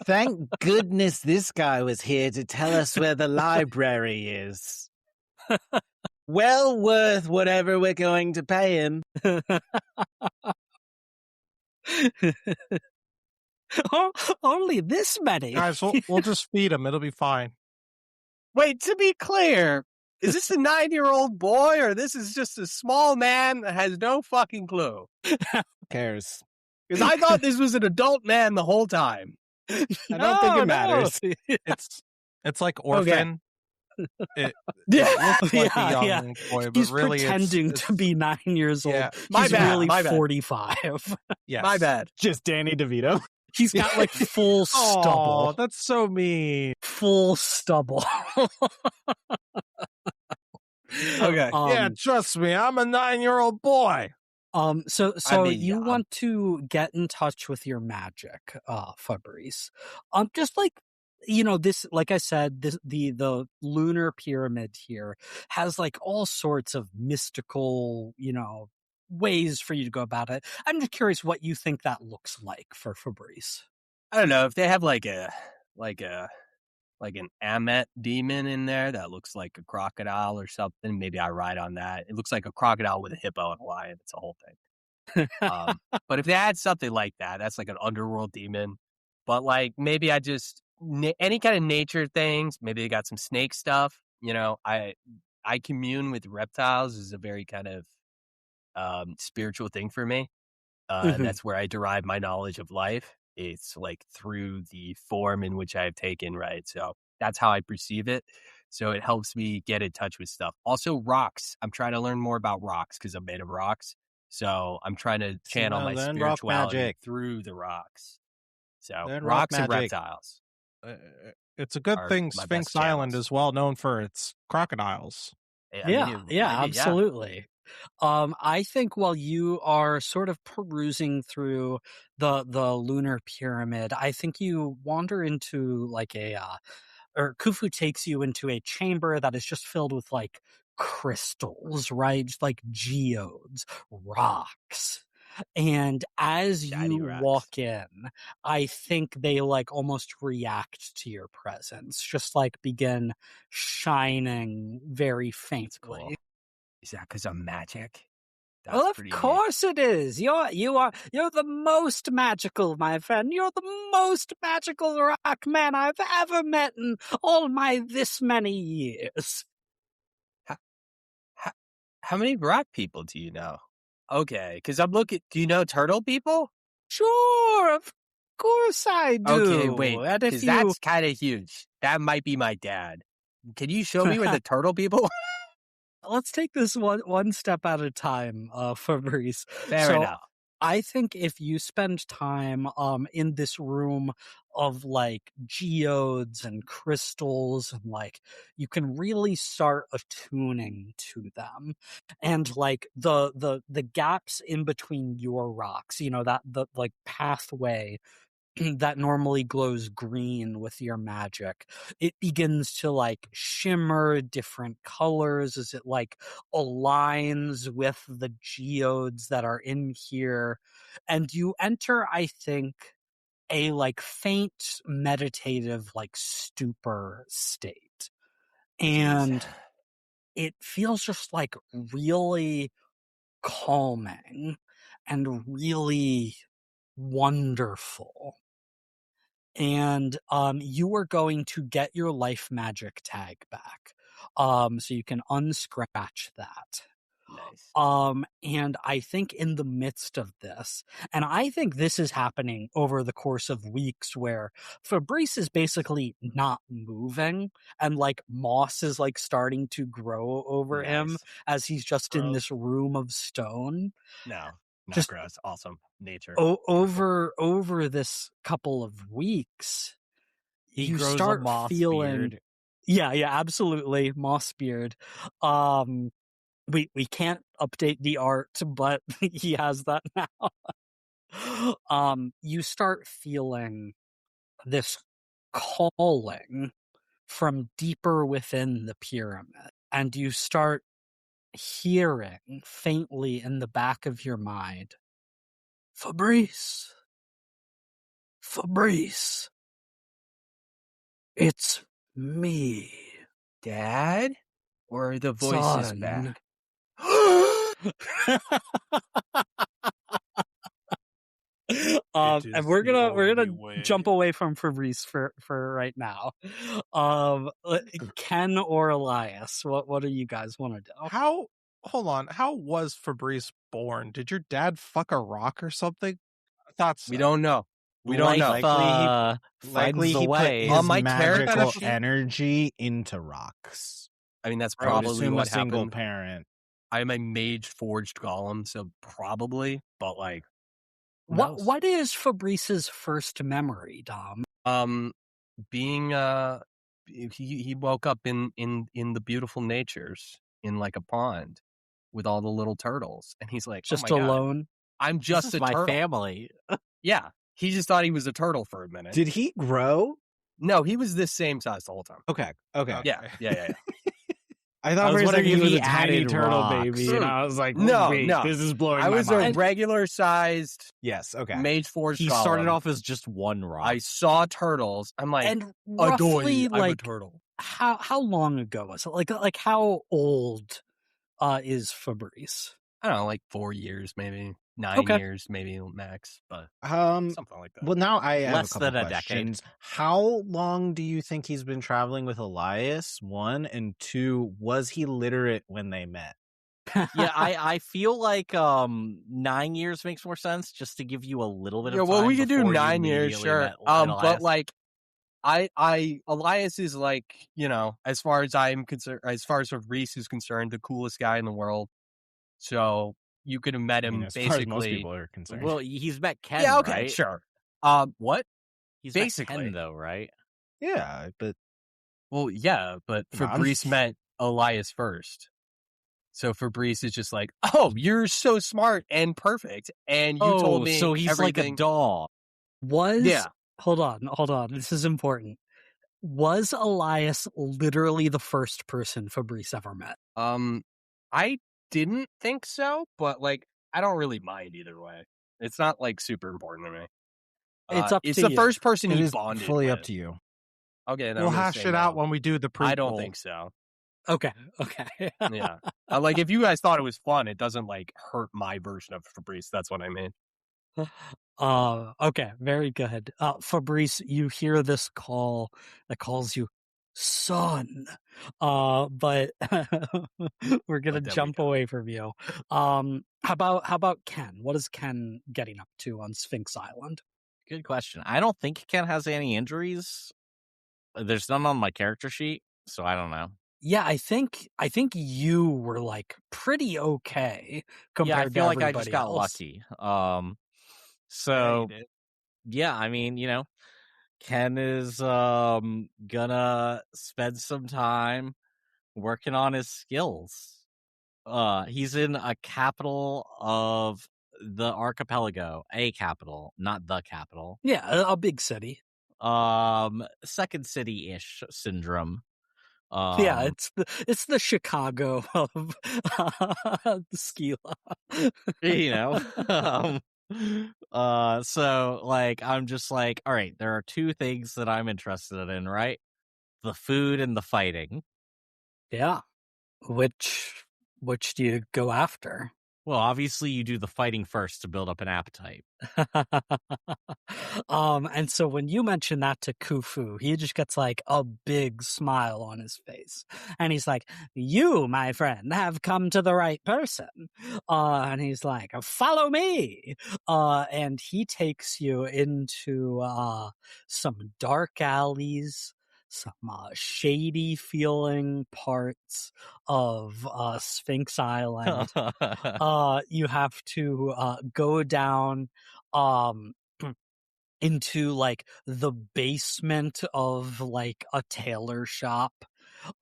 Thank goodness this guy was here to tell us where the library is. Well worth whatever we're going to pay him.
Only this many.
Guys, we'll just feed him. It'll be fine.
Wait, to be clear, is this a 9-year-old boy, or this is just a small man that has no fucking clue?
Who cares?
Because I thought this was an adult man the whole time. I don't think it matters.
It's like Orphan. It looks like a young boy, but
He's
really
pretending
it's
to be 9 years old.
Yeah.
He's really
my bad.
45.
yes.
My bad.
Just Danny DeVito.
He's got like full
Oh,
stubble.
that's so mean.
Full stubble.
Okay.
Yeah, trust me, I'm a 9-year-old boy.
So
I mean,
you
yeah.
want to get in touch with your magic, Fabrice. Just like this, like I said, the lunar pyramid here has like all sorts of mystical, ways for you to go about it. I'm just curious what you think that looks like for Fabrice.
I don't know if they have like an Amet demon in there that looks like a crocodile or something. Maybe I ride on that. It looks like a crocodile with a hippo and a lion. It's a whole thing. But if they had something like that, that's like an underworld demon. But like maybe I just any kind of nature things. Maybe they got some snake stuff. I commune with reptiles is a very kind of spiritual thing for me. And that's where I derive my knowledge of life. It's like through the form in which I have taken, right? So that's how I perceive it. So it helps me get in touch with stuff. Also, rocks. I'm trying to learn more about rocks because I'm made of rocks. So I'm trying to channel my
learn rock
spirituality
magic.
through the rocks. So
Learn rock
rocks and
magic.
reptiles.
It's a good
Are
thing
my
Sphinx
best
Island
channels.
is well known for its crocodiles.
Absolutely. I think while you are sort of perusing through the lunar pyramid, I think you wander into like or Khufu takes you into a chamber that is just filled with like crystals, right? Just like geodes, rocks. And as
Shiny
you
rocks.
walk in, I think they like almost react to your presence, just like begin shining very faintly.
Cool. Is that because I'm magic?
Well, of course it is. You're the most magical, my friend. You're the most magical rock man I've ever met in all my this many years.
How many rock people do you know? Okay, because I'm looking. Do you know turtle people?
Sure, of course I do.
Okay, wait,
And
because that's kind of huge. That might be my dad. Can you show me where the turtle people?
Let's take this one step at a time, Fabrice.
Fair enough.
I think if you spend time in this room of like geodes and crystals, and like you can really start attuning to them, and like the gaps in between your rocks, that the like pathway that normally glows green with your magic, it begins to like shimmer different colors as it like aligns with the geodes that are in here. And you enter, I think, a like faint meditative like stupor state. And
Jeez.
it feels just like really calming and really wonderful. And you are going to get your life magic tag back, so you can unscratch that.
Nice.
And I think in the midst of this, and I think this is happening over the course of weeks, where Fabrice is basically not moving, and like moss is like starting to grow over him as he's just in this room of stone.
No, not
Just
gross. Awesome. Nature.
over this couple of weeks,
He
you
grows a
start
moss
feeling
beard.
yeah, absolutely, moss beard. We can't update the art, but he has that now. You start feeling this calling from deeper within the pyramid, and you start hearing faintly in the back of your mind, Fabrice, it's me,
Dad? Or the voices
son.
back?
And we're gonna jump away from Fabrice for right now. Ken or Elias, what do you guys want to do?
Hold on, how was Fabrice born? Did your dad fuck a rock or something? I thought so.
We don't know. We don't know.
Likely
finds a
he
way.
put his
my
magical
character sheet-
energy into rocks.
I mean, that's
I would
probably
assume
what
a single
happened.
parent.
I'm a mage forged golem, so probably, but like, who knows?
What is Fabrice's first memory, Dom?
Being he woke up in the beautiful natures in like a pond with all the little turtles, and he's like,
Just
oh my
alone?
God, I'm just
This
a
is my
turtle.
family.
Yeah, he just thought he was a turtle for a minute.
Did he grow?
No, he was this same size the whole time.
Okay.
Yeah.
I thought
I was
for a
wondering
second
if
he was
he
a tiny
added
turtle
rocks.
baby, and I was like,
No,
wait,
no.
this is blowing
I
my
was
mind.
a regular sized
Yes, okay.
Mage Forge
He
golem.
started off as just one rock.
I saw turtles. I'm like,
And
adoy,
roughly,
I'm a
like,
turtle.
how long ago was it? Like how old is Fabrice?
I don't know, like 4 years, maybe 9
Okay.
years, maybe max, but something like that.
Well, now I have
Less
a couple
than a decade.
questions. How long do you think he's been traveling with Elias? 1, and 2, was he literate when they met?
Yeah, I feel like 9 years makes more sense, just to give you a little bit of time.
Well, we could do
before you
9 years,
immediately
sure.
met
But
Elias.
like, Elias is like, as far as I'm concerned, as far as Reese is concerned, the coolest guy in the world. So you could have met him
as
basically.
far as most people are concerned.
Well, he's met Ken,
yeah, okay,
right?
sure. What?
He's
basically.
met Ken, though, right?
Yeah, but
Well, yeah, but
Come on.
Fabrice met Elias first. So Fabrice is just like, oh, you're so smart and perfect, and you told me
so he's like a
everything.
dog.
Was hold on. This is important. Was Elias literally the first person Fabrice ever met?
I didn't think so, but like, I don't really mind either way. It's not like super important to me.
It's up
It's
to
the
you.
first person
it
he
is
bonded
fully
with.
up to you.
Okay, then
We'll
I'm gonna
hash
say
it out
no.
when we do the prequel.
I don't think so.
Okay.
Yeah, like if you guys thought it was fun, it doesn't like hurt my version of Fabrice. That's what I mean.
Okay, very good. Fabrice, you hear this call that calls you son. But we're gonna
But then we
jump
go.
away from you. How about Ken? What is Ken getting up to on Sphinx Island?
Good question. I don't think Ken has any injuries. There's none on my character sheet, so I don't know.
Yeah, I think you were like pretty okay compared
Yeah, I
to
feel like I
everybody
just got
else.
lucky. So yeah, I mean, Ken is gonna spend some time working on his skills. He's in a capital of the archipelago, a capital, not the capital.
Yeah, a big city.
Second city-ish syndrome.
Yeah, it's the Chicago of Skila.
So like I'm just like, all right, there are two things that I'm interested in, right? The food and the fighting.
Yeah. Which do you go after?
Well, obviously you do the fighting first to build up an appetite.
And so when you mention that to Khufu, he just gets like a big smile on his face. And he's like, you, my friend, have come to the right person. And he's like, follow me. And he takes you into some dark alleys, some shady feeling parts of Sphinx Island. You have to go down into like the basement of like a tailor shop.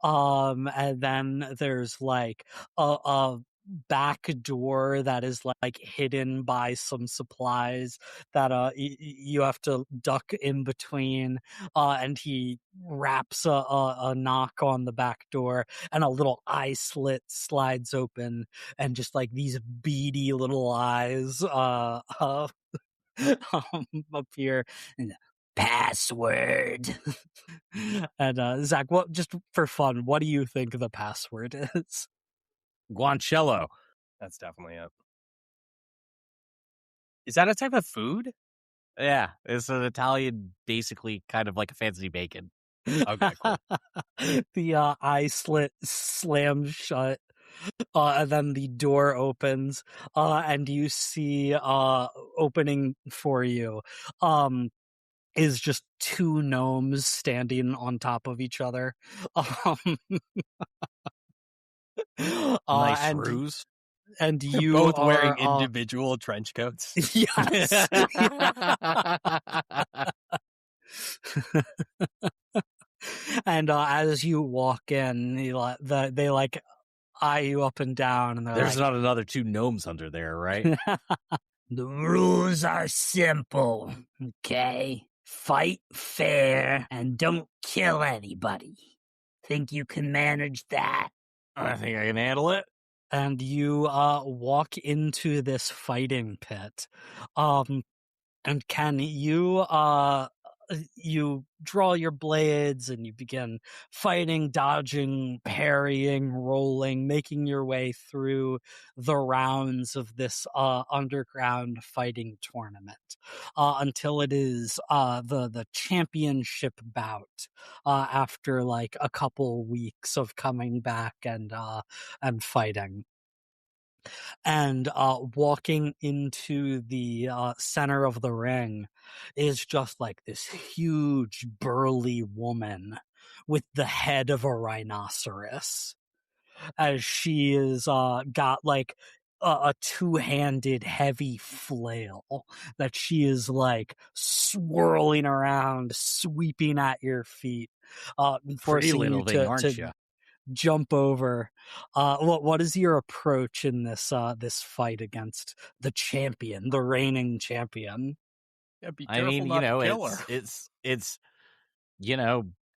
And then there's like a back door that is like hidden by some supplies that you have to duck in between, and he wraps a knock on the back door and a little eye slit slides open and just like these beady little eyes appear and password. And Zach, what, just for fun, what do you think the password is?
Guancello.
That's definitely it. Is that a type of food?
Yeah, it's an Italian, basically kind of like a fancy bacon.
Okay, cool.
The eye slit slams shut, and then the door opens, and you see opening for you is just two gnomes standing on top of each other.
Nice ruse.
And
They're
you
both
are
wearing individual trench coats.
Yes. And as you walk in, they like eye you up and down, and
There's
like,
not another two gnomes under there, right?
the rules are simple, okay? Fight fair and don't kill anybody. Think you can manage that?
I think I can handle it.
And you walk into this fighting pit. And Ken, you draw your blades and you begin fighting, dodging, parrying, rolling, making your way through the rounds of this underground fighting tournament until it is the championship bout after like a couple weeks of coming back and fighting. And walking into the center of the ring is just like this huge burly woman with the head of a rhinoceros, as she is got like a two-handed heavy flail that she is like swirling around, sweeping at your feet,
Pretty
forcing
little
you
thing, aren't
to
you?
jump over. What is your approach in this this fight against the champion, the reigning champion?
Yeah, be
I
careful
mean,
not to kill her.
it's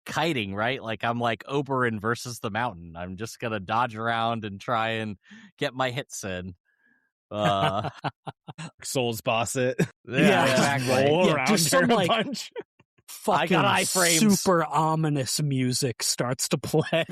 kiting, right? Like I'm like Oberyn versus the Mountain. I'm just gonna dodge around and try and get my hits in.
Souls boss it.
Yeah,
exactly.
Roll
Yeah,
around
just some,
during a
like,
punch.
Fucking
got iframes.
super ominous music starts to play.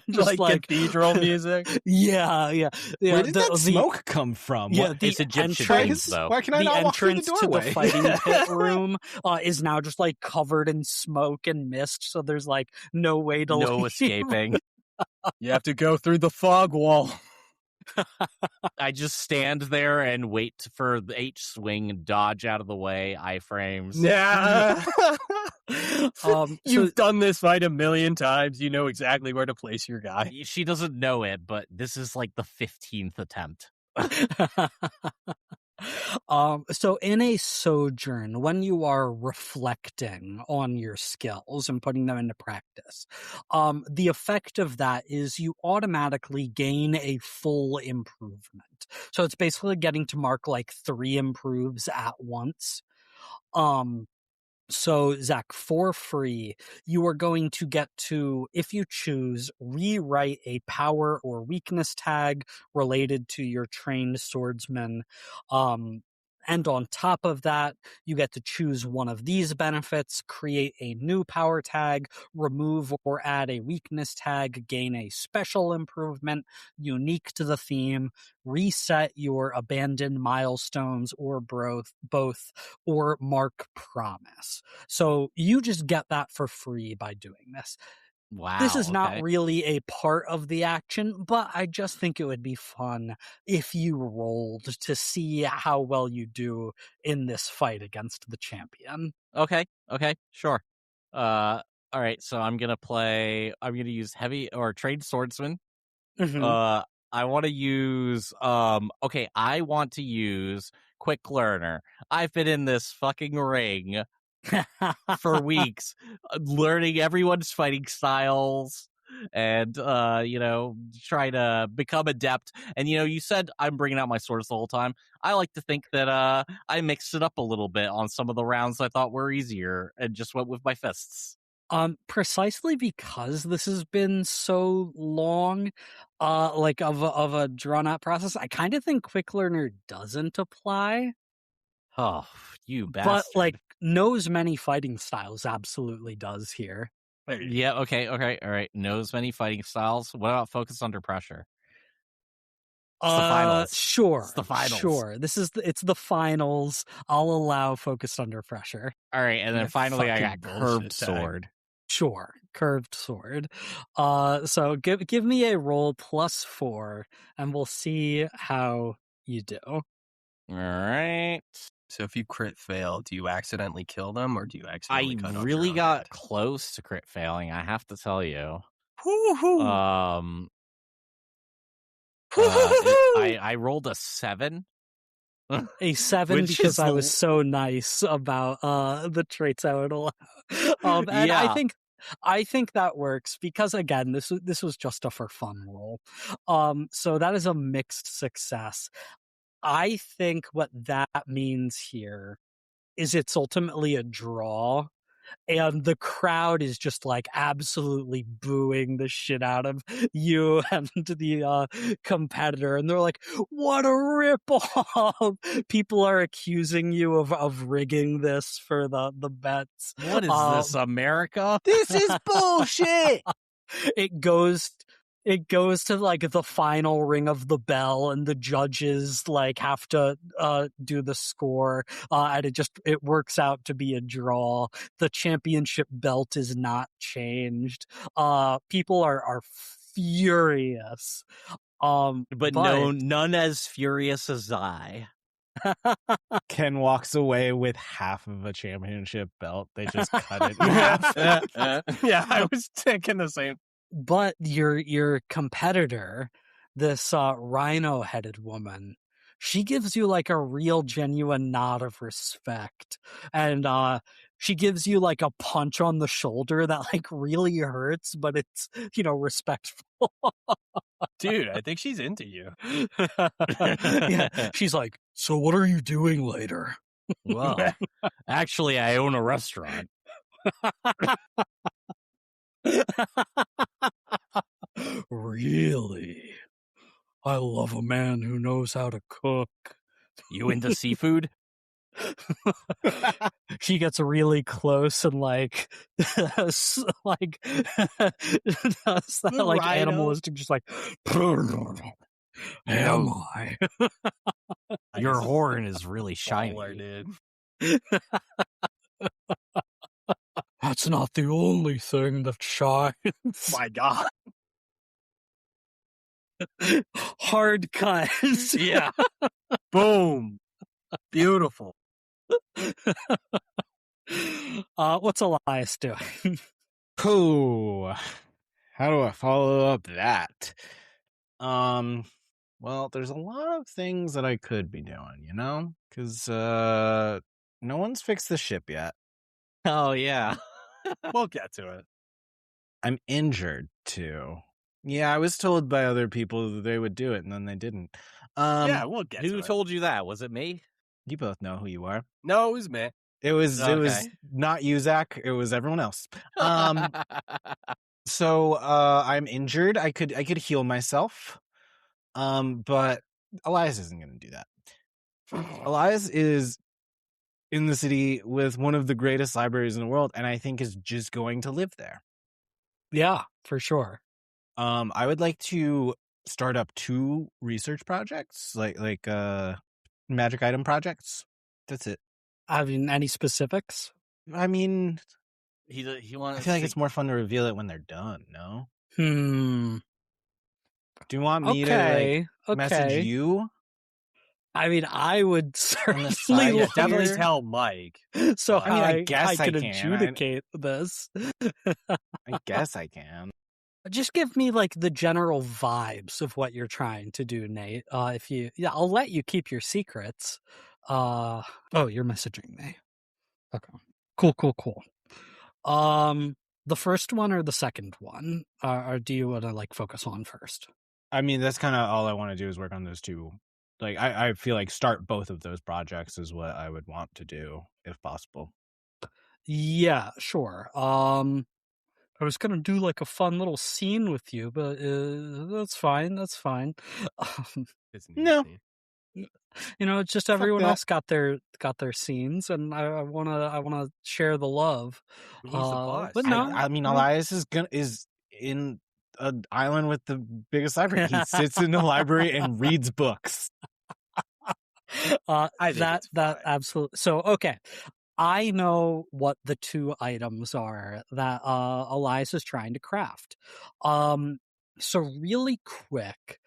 Just like cathedral music.
Yeah.
Where did that smoke come from?
Yeah,
What-
the
It's Egyptian
entrance,
themes, though.
Why can I
the
not walk through the
entrance to the
doorway?
fighting pit room is now just like covered in smoke and mist, so there's like no way to
No
leave.
escaping.
You have to go through the fog wall.
I just stand there and wait for the H swing, dodge out of the way, iframes.
Yeah.
So-
You've done this fight a million times. You know exactly where to place your guy.
She doesn't know it, but this is like the 15th attempt.
So in a sojourn, when you are reflecting on your skills and putting them into practice, the effect of that is you automatically gain a full improvement. So it's basically getting to mark like 3 improves at once. So, Zach, for free, you are going to get to, if you choose, rewrite a power or weakness tag related to your trained swordsman. And on top of that, you get to choose one of these benefits, create a new power tag, remove or add a weakness tag, gain a special improvement unique to the theme, reset your abandoned milestones or both, or mark promise. So you just get that for free by doing this.
Wow.
This is not
okay.
really a part of the action, but I just think it would be fun if you rolled to see how well you do in this fight against the champion.
Okay, sure. All right, so I'm gonna use heavy or trained swordsman.
Mhm.
I want to use I want to use quick learner. I've been in this fucking ring for weeks, learning everyone's fighting styles and try to become adept. And you said I'm bringing out my swords the whole time. I like to think that I mixed it up a little bit on some of the rounds I thought were easier and just went with my fists.
Precisely because this has been so long, like of a drawn out process, I kind of think quick learner doesn't apply.
Oh, you
But
bastard.
like knows many fighting styles absolutely does here.
Yeah, okay, all right. Knows many fighting styles. What about focus under pressure? It's the finals.
Sure.
It's the finals.
Sure. It's the finals. I'll allow focused under pressure.
All right, and then
That
finally I
fucking
got curved
bullshit tag.
sword.
Sure. Curved sword. So give me a roll +4 and we'll see how you do.
All right.
So if you crit fail, do you accidentally kill them or do you accidentally cut
I
off your
really
own
got
head?
close to crit failing, I have to tell you.
Woo-hoo.
I rolled a 7.
A 7
Which
because
is
I
the-
was so nice about the traits I would allow. And
Yeah.
I think that works because again, this was just a for fun roll. So that is a mixed success. I think what that means here is it's ultimately a draw. And the crowd is just like absolutely booing the shit out of you and the competitor. And they're like, what a ripoff. People are accusing you of rigging this for the bets.
What is this, America?
This is bullshit.
It goes to like the final ring of the bell, and the judges like have to do the score, and it works out to be a draw. The championship belt is not changed. People are furious.
But no, none as furious as I.
Ken walks away with half of a championship belt. They just cut it in half.
Yeah, I was thinking the same.
But your competitor, this rhino-headed woman, she gives you like a real genuine nod of respect, and she gives you like a punch on the shoulder that like really hurts, but it's respectful.
Dude, I think she's into you.
Yeah, she's like, so what are you doing later?
Well, actually, I own a restaurant.
Really? I love a man who knows how to cook.
You into seafood?
She gets really close and like does that like
rhino.
animalistic, just like, am I?
Your horn is really shiny.
Dude.
That's not the only thing that shines.
My God.
Hard cut.
Yeah. Boom. Beautiful.
What's Elias doing?
Ooh, how do I follow up that? Well, there's a lot of things that I could be doing, because no one's fixed the ship yet.
Oh, yeah.
We'll get to it.
I'm injured too. Yeah, I was told by other people that they would do it, and then they didn't.
Yeah, we'll get to
Who
it.
told you that? Was it me?
You both know who you are.
No, it was me.
It was
Okay.
not you, Zach. It was everyone else. So I'm injured. I could heal myself. But Elias isn't going to do that. Elias is in the city with one of the greatest libraries in the world, and I think is just going to live there.
Yeah, for sure.
I would like to start up 2 research projects, like magic item projects. That's it.
I mean, any specifics?
I mean,
He
I
wants.
feel like it's more fun to reveal it when they're done. No.
Do
you want me to message you?
I mean, I would
On the
certainly
side,
Yeah,
like
definitely
here?
tell Mike.
so
I mean, I guess I
could
can.
adjudicate this.
I guess I can.
Just give me like the general vibes of what you're trying to do, Nate. I'll let you keep your secrets. Oh, you're messaging me. Okay. Cool. The first one or the second one? Or do you want to like focus on first?
I mean, that's kind of all I want to do is work on those 2. Like, I feel like start both of those projects is what I would want to do if possible.
Yeah, sure. I was gonna do like a fun little scene with you, but that's fine. That's fine.
No.
It's just everyone
that.
else got their scenes, and I wanna share the love.
He's the boss.
But
you
no,
know?
I mean, Elias is in an island with the biggest library. He sits in the library and reads books.
I think
that
it's fine.
absolutely. So okay, I know what the 2 items are that Elias is trying to craft. So really quick,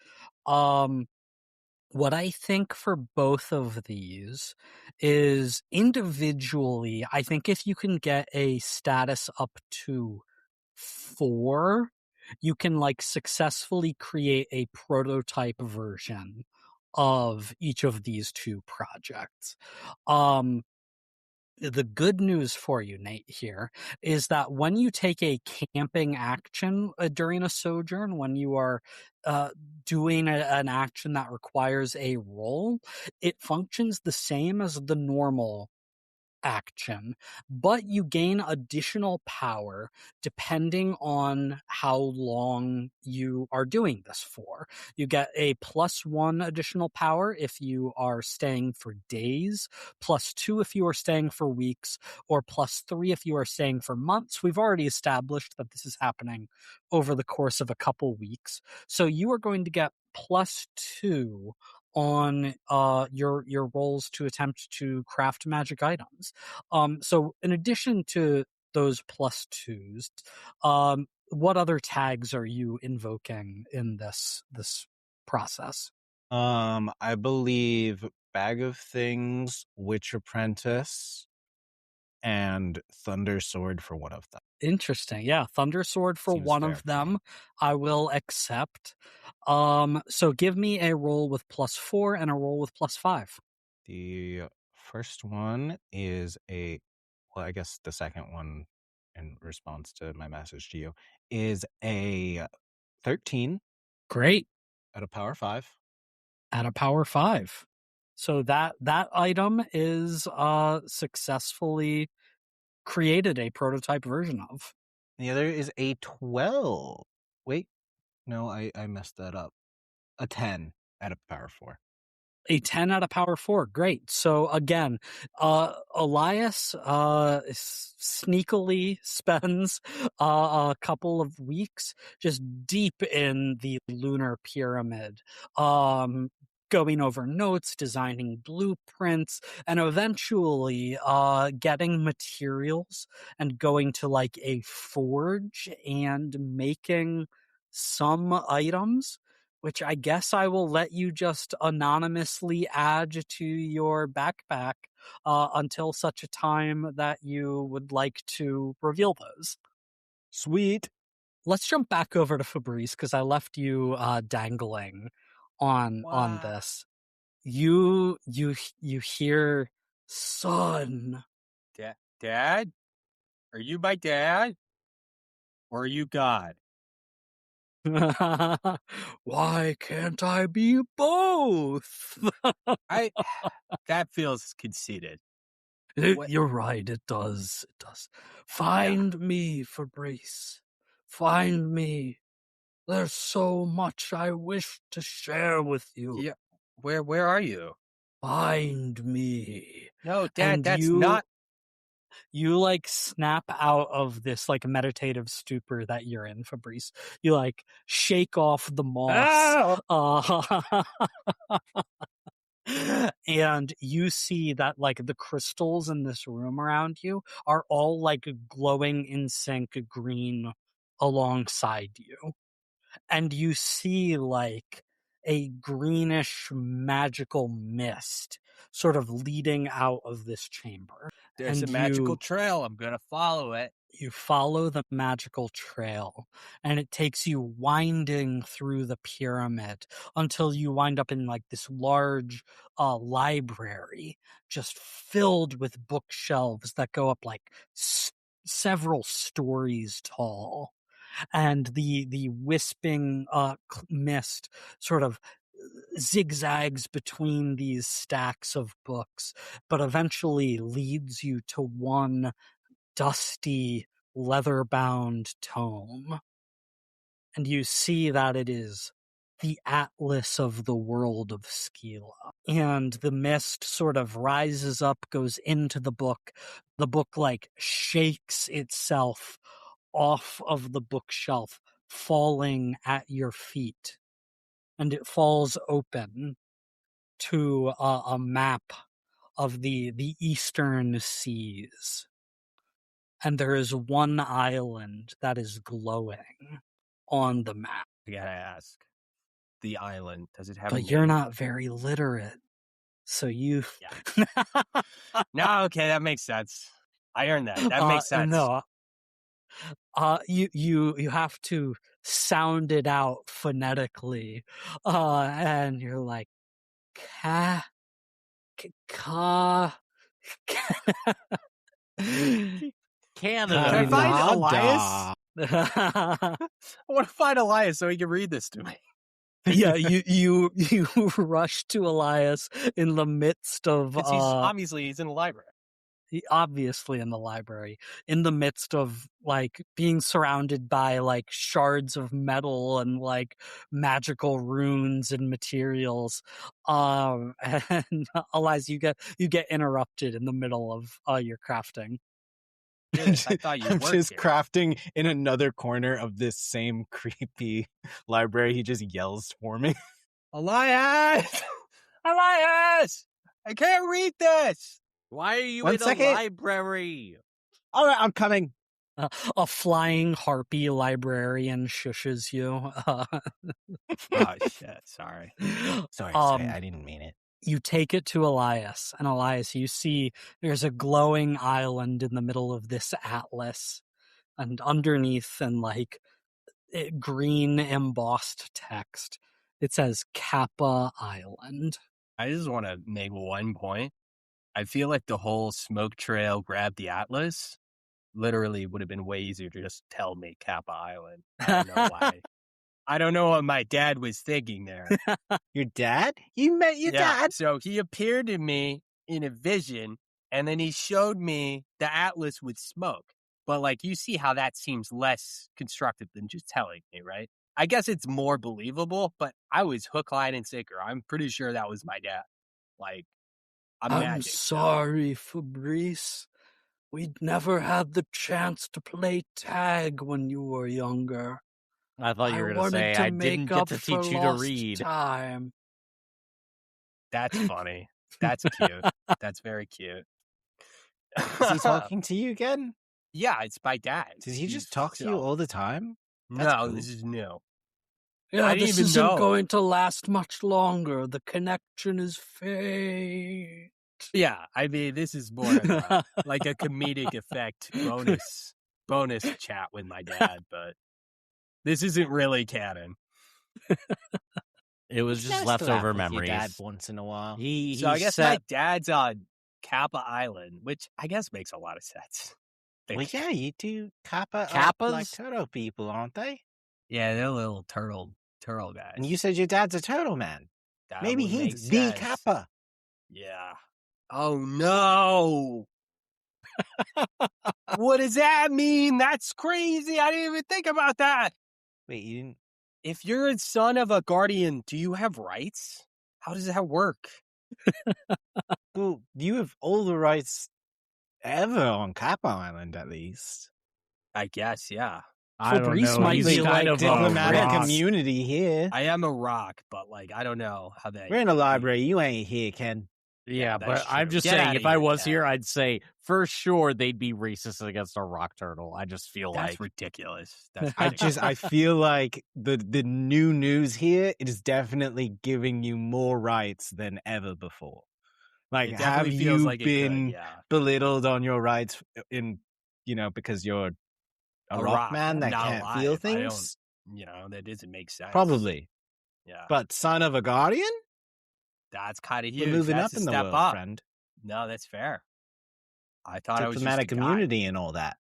what I think for both of these is individually, I think if you can get a status up to 4, you can like successfully create a prototype version of each of these 2 projects. The good news for you, Nate, here is that when you take a camping action during a sojourn, when you are doing an action that requires a roll, it functions the same as the normal action, but you gain additional power depending on how long you are doing this for. You get a +1 additional power if you are staying for days, +2 if you are staying for weeks, or +3 if you are staying for months. We've already established that this is happening over the course of a couple weeks. So you are going to get +2 on your rolls to attempt to craft magic items. So in addition to those +2s, what other tags are you invoking in this process?
I believe Bag of Things, Witch Apprentice, and Thunder Sword for one of them.
Interesting. Yeah, Thunder Sword for
Seems
one
fair
of
to me.
them. I will accept. So give me a roll with +4 and a roll with +5.
The first one is I guess the second one, in response to my message to you, is a 13
Great.
at a power 5.
At a power 5. So that item is successfully created a prototype version of.
The other is a 12. Wait, no, I messed that up. A 10 at a power 4.
A 10 out of power 4. Great. So again, Elias sneakily spends a couple of weeks just deep in the lunar pyramid, going over notes, designing blueprints, and eventually getting materials and going to like a forge and making some items, which I guess I will let you just anonymously add to your backpack until such a time that you would like to reveal those.
Sweet.
Let's jump back over to Fabrice because I left you dangling on
Wow.
this. You hear, son.
Dad? Are you my dad? Or are you God?
Why can't I be both?
That feels conceited. What-
You're right, it does. It does. Find me, Fabrice. Find me. There's so much I wish to share with you.
Yeah. Where are you?
Find me.
No, Dad,
And
that's
you
not.
you like snap out of this like meditative stupor that you're in, Fabrice. You like shake off the moss. And you see that like the crystals in this room around you are all like glowing in sync green alongside you. And you see like a greenish magical mist sort of leading out of this chamber.
There's a magical trail. I'm gonna follow it.
You follow the magical trail, and it takes you winding through the pyramid until you wind up in like this large library just filled with bookshelves that go up like several stories tall. And the wisping mist sort of zigzags between these stacks of books, but eventually leads you to one dusty, leather-bound tome. And you see that it is the Atlas of the World of Skila. And the mist sort of rises up, goes into the book. The book, like, shakes itself off of the bookshelf, falling at your feet. And it falls open to a map of the eastern seas. And there is one island that is glowing on the map.
I gotta ask. The island, does it have a
But
name?
you're not very literate. So you...
No, okay, that makes sense. I earned that. That makes sense.
No. You have to sound it out phonetically. And you're like, Canada.
Can I find Elias? I want to find Elias so he can read this to me.
Yeah, you rush to Elias in the midst of
Because he's in the library.
obviously in the library, in the midst of like being surrounded by like shards of metal and like magical runes and materials. And Eliza, you get interrupted in the middle of your crafting.
Yes, I thought you
I'm
worked
just
here.
crafting in another corner of this same creepy library. He just yells for me.
Elias! Elias! I can't read this!
Why are you
One
in
second.
a library?
All right, I'm coming.
A flying harpy librarian shushes you.
Oh, shit. Sorry.
Sorry,
Um,
I didn't mean it.
You take it to Elias, and Elias, you see there's a glowing island in the middle of this atlas, and underneath, in like green embossed text, it says Kappa Island.
I just want to make one point. I feel like the whole smoke trail grab the Atlas literally would have been way easier to just tell me Kappa Island. I don't know why. I don't know what my dad was thinking there.
Your dad? You met your dad?
So he appeared to me in a vision, and then he showed me the Atlas with smoke. But like, you see how that seems less constructive than just telling me, right? I guess it's more believable, but I was hook, line, and sinker. I'm pretty sure that was my dad. Like, I'm magic.
Sorry, Fabrice. We'd never had the chance to play tag when you were younger.
I thought you were going to say, I didn't get to teach you to read.
Time.
That's funny. That's cute. That's very cute.
Is he talking to you again?
Yeah, it's my dad.
Does he just talk to you all the time?
No,
cool.
this is new.
Yeah,
I didn't
this
even
isn't
know.
going to last much longer. The connection is faint.
Yeah, I mean, this is more of a, like a comedic effect bonus chat with my dad, but this isn't really canon.
It was just leftover memories.
Your dad once in a while.
So I guess my dad's on Kappa Island, which I guess makes a lot of sense.
Well, yeah, you do Kappa.
Kappas?
Like turtle people, aren't they?
Yeah, they're little turtle guys.
And you said your dad's a turtle man.
That
Maybe
would make
he's the
sense.
Kappa.
Yeah. Oh no. What does that mean? That's crazy. I didn't even think about that.
Wait, you didn't?
If you're a son of a guardian, do you have rights? How does that work?
Well, you have all the rights ever on Kappa Island, at least.
I guess, yeah.
I don't
Fabrice
know.
might
He's
be
kind
like
of a
diplomatic
rock.
community here.
I am a rock, but like I don't know how that.
We're in a library. You ain't here, Ken.
Yeah,
that's
but I'm
true.
just
Get
saying,
outta
if I
here,
was
Ken.
here, I'd say for sure they'd be racist against a rock turtle. I just feel
That's
like
ridiculous. That's
I feel like the new news here is definitely giving you more rights than ever before. Like,
It
have
definitely feels
you
like it
been
could, yeah.
belittled on your rights because you're a rock man that
not
can't
alive.
feel
I
things?
don't, that doesn't make sense.
Probably.
Yeah.
But son of a guardian?
That's kind of huge.
We're moving
That's
up
a
in the
step
world,
up.
friend.
No, that's fair. I thought I was just
Diplomatic
a guy.
community and all that.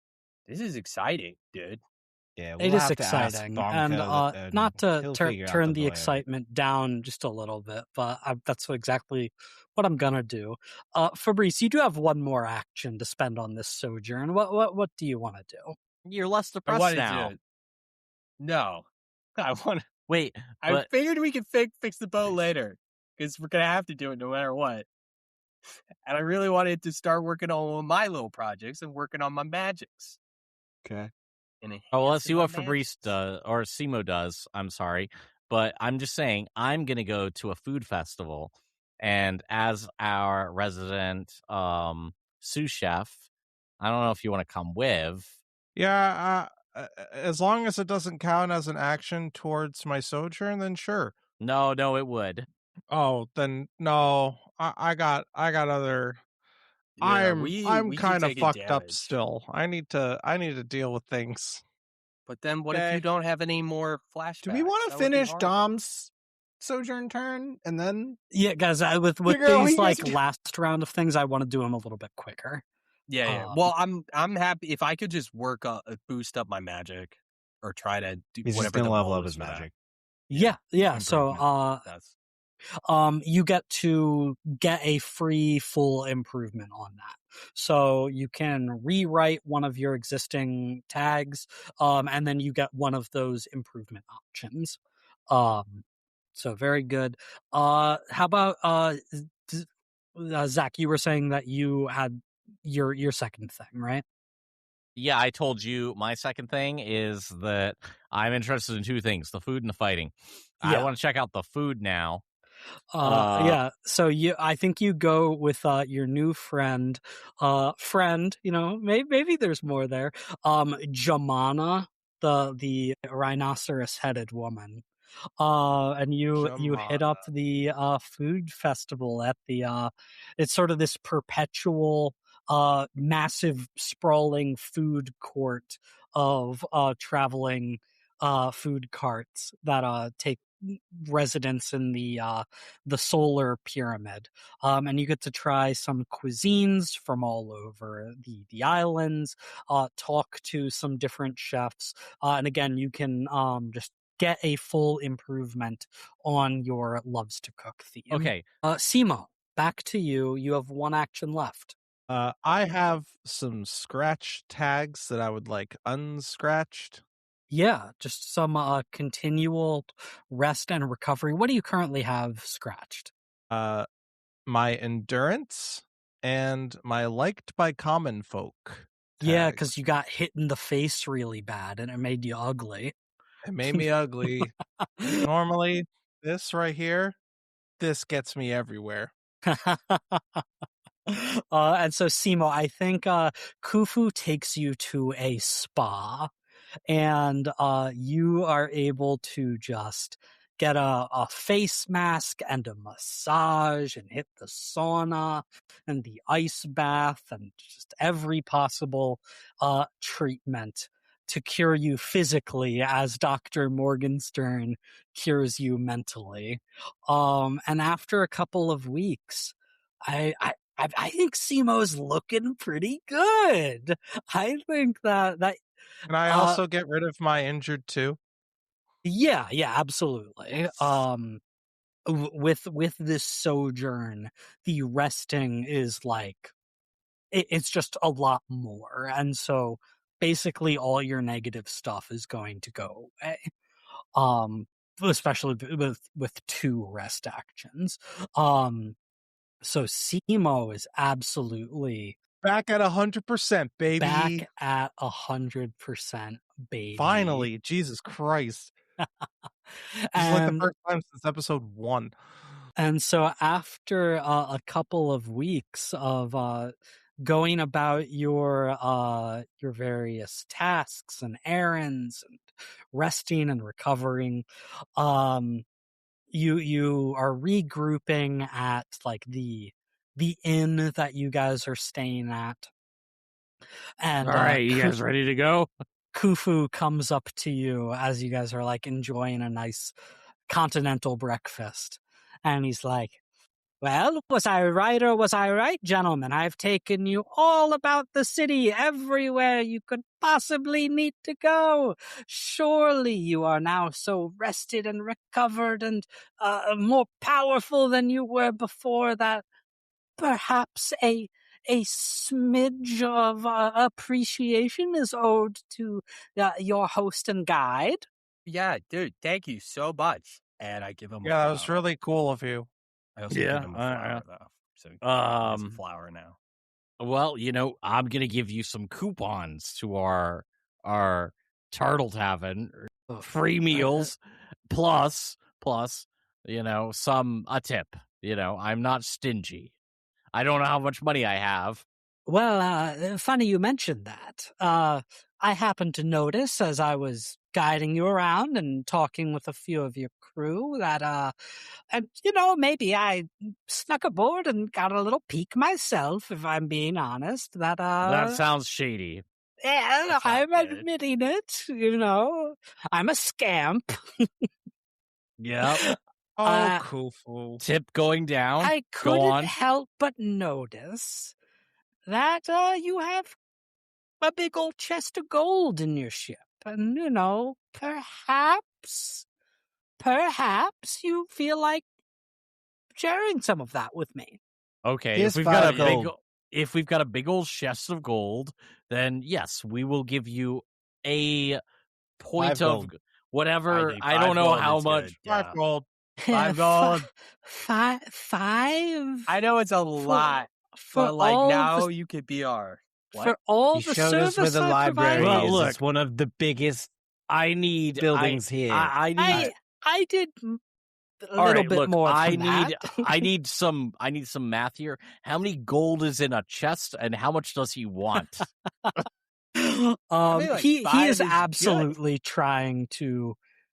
This is exciting, dude.
Yeah,
It
we'll
is
have to ask
exciting,
Bonka,
and not to
he'll figure out
turn the
lawyer.
excitement down just a little bit, but that's exactly what I'm gonna do. Fabrice, you do have one more action to spend on this sojourn. What do you want to do?
you're less
I
depressed
wanted
now.
to. No, I want.
Wait,
I
but
figured we could fix the boat later because we're gonna have to do it no matter what. And I really wanted to start working on my little projects and working on my magics.
Okay.
well, let's see
enhancing
what
my
Fabrice
magics.
does or Simo does. I'm sorry, but I'm just saying I'm gonna go to a food festival, and as our resident sous chef, I don't know if you want to come with.
Yeah, as long as it doesn't count as an action towards my sojourn, then sure.
No, it would.
Oh, then no. I got other.
Yeah,
I'm
we keep
kind of
taking
fucked up
damage.
still. I need to deal with things.
But then what if
Okay.
you don't have any more flashbacks?
Do we want
That
to
would be
finish
horrible.
Dom's sojourn turn and then?
Yeah, guys, with
Figure out what
these
you guys
like
do.
last round of things, I want to do them a little bit quicker.
Yeah. Well, I'm happy if I could just work boost up my magic or try to do
He's
whatever
just gonna
the
level
goal
up
is
his
for that.
magic.
Yeah. So
Improvement. That's
you get to get a free full improvement on that. So you can rewrite one of your existing tags, and then you get one of those improvement options. So very good. How about Zach? You were saying that you had your second thing, right?
Yeah, I told you my second thing is that I'm interested in two things: the food and the fighting. I
Yeah.
want to check out the food now.
Yeah. So I think you go with your new friend. Maybe there's more there. Jamana, the rhinoceros headed woman. And you hit up the food festival at the it's sort of this perpetual massive sprawling food court of traveling food carts that take residence in the solar pyramid. And you get to try some cuisines from all over the islands, talk to some different chefs, and again you can just get a full improvement on your loves to cook theme.
Okay.
Simo, back to you. You have one action left.
I have some scratch tags that I would like unscratched.
Yeah, just some continual rest and recovery. What do you currently have scratched?
My endurance and my liked by common folk.
Yeah,
tags.
because you got hit in the face really bad and it made you ugly.
It made me ugly. Normally, this right here, this gets me everywhere.
And so Simo, I think Khufu takes you to a spa, and you are able to just get a face mask and a massage and hit the sauna and the ice bath and just every possible treatment to cure you physically as Dr. Morgenstern cures you mentally. And after a couple of weeks, I think Simo's looking pretty good. I think that
Can I also get rid of my injured too?
yeah, absolutely. With this sojourn, the resting is like it's just a lot more, and so basically all your negative stuff is going to go away. Especially with two rest actions. So Simo is absolutely
Back at 100%, baby.
back at 100%, baby.
Finally, Jesus Christ. This is like the first time since episode 1.
And so after a couple of weeks of going about your various tasks and errands and resting and recovering, you are regrouping at like the inn that you guys are staying at. And
All right, you guys ready to go?
Khufu comes up to you as you guys are like enjoying a nice continental breakfast. And he's like, well, was I right or was I right, gentlemen? I've taken you all about the city, everywhere you could possibly need to go. Surely you are now so rested and recovered and more powerful than you were before that perhaps a smidge of appreciation is owed to your host and guide.
Yeah, dude, thank you so much. And I give him a
Yeah, that
flower.
was really cool of you.
I also
Yeah,
give him a flower, though. So he has a flower now.
Well, I'm gonna give you some coupons to our Turtle Tavern, free meals, plus a tip. I'm not stingy. I don't know how much money I have.
Well, funny you mentioned that. I happened to notice as I was guiding you around and talking with a few of your crew that, and maybe I snuck aboard and got a little peek myself, if I'm being honest. That
sounds shady.
Yeah, I'm admitting it. I'm a scamp.
Yep.
Oh, Khufu.
Tip going down.
I
Go on.
couldn't help but notice that you have a big old chest of gold in your ship. And, perhaps you feel like sharing some of that with me.
Okay,
Here's
if we've got
5
a big
gold.
if we've got a big old chest of gold, then yes, we will give you a point
5
of
gold.
whatever.
think
I
5
don't know
gold
how
is
much.
good,
5
yeah.
gold.
5 gold.
Five.
I know it's a lot,
For
but like
all
now
the,
you could be our
for all
He
the
showed us where
service
the
I
library
provided.
Well,
is.
look,
It's one of the biggest
I need
buildings here.
I need.
I did a
All
little
right,
bit
look,
more
I
than
need
that.
I need some math here. How many gold is in a chest, and how much does he want?
like
he
5
is
is good.
absolutely trying to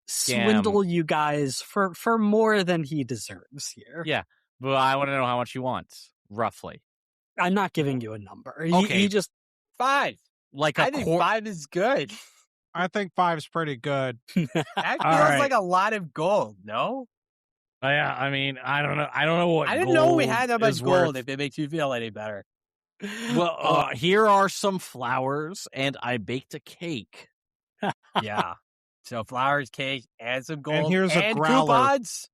Scam.
swindle you guys for more than he deserves here.
Yeah, but I want to know how much he wants, roughly.
I'm not giving you a number.
Okay.
He just
5.
Like
I
a
think
quarter.
5 is good.
I think 5's pretty good.
That feels
right.
like a lot of gold, no?
Yeah, I mean, I don't know. I don't know what.
I didn't know we
gold
had that much
is
gold,
worth.
if it makes you feel any better.
Well, here are some flowers, and I baked a cake.
Yeah. So flowers, cake, and some gold.
here's a
and
growler.
coupons.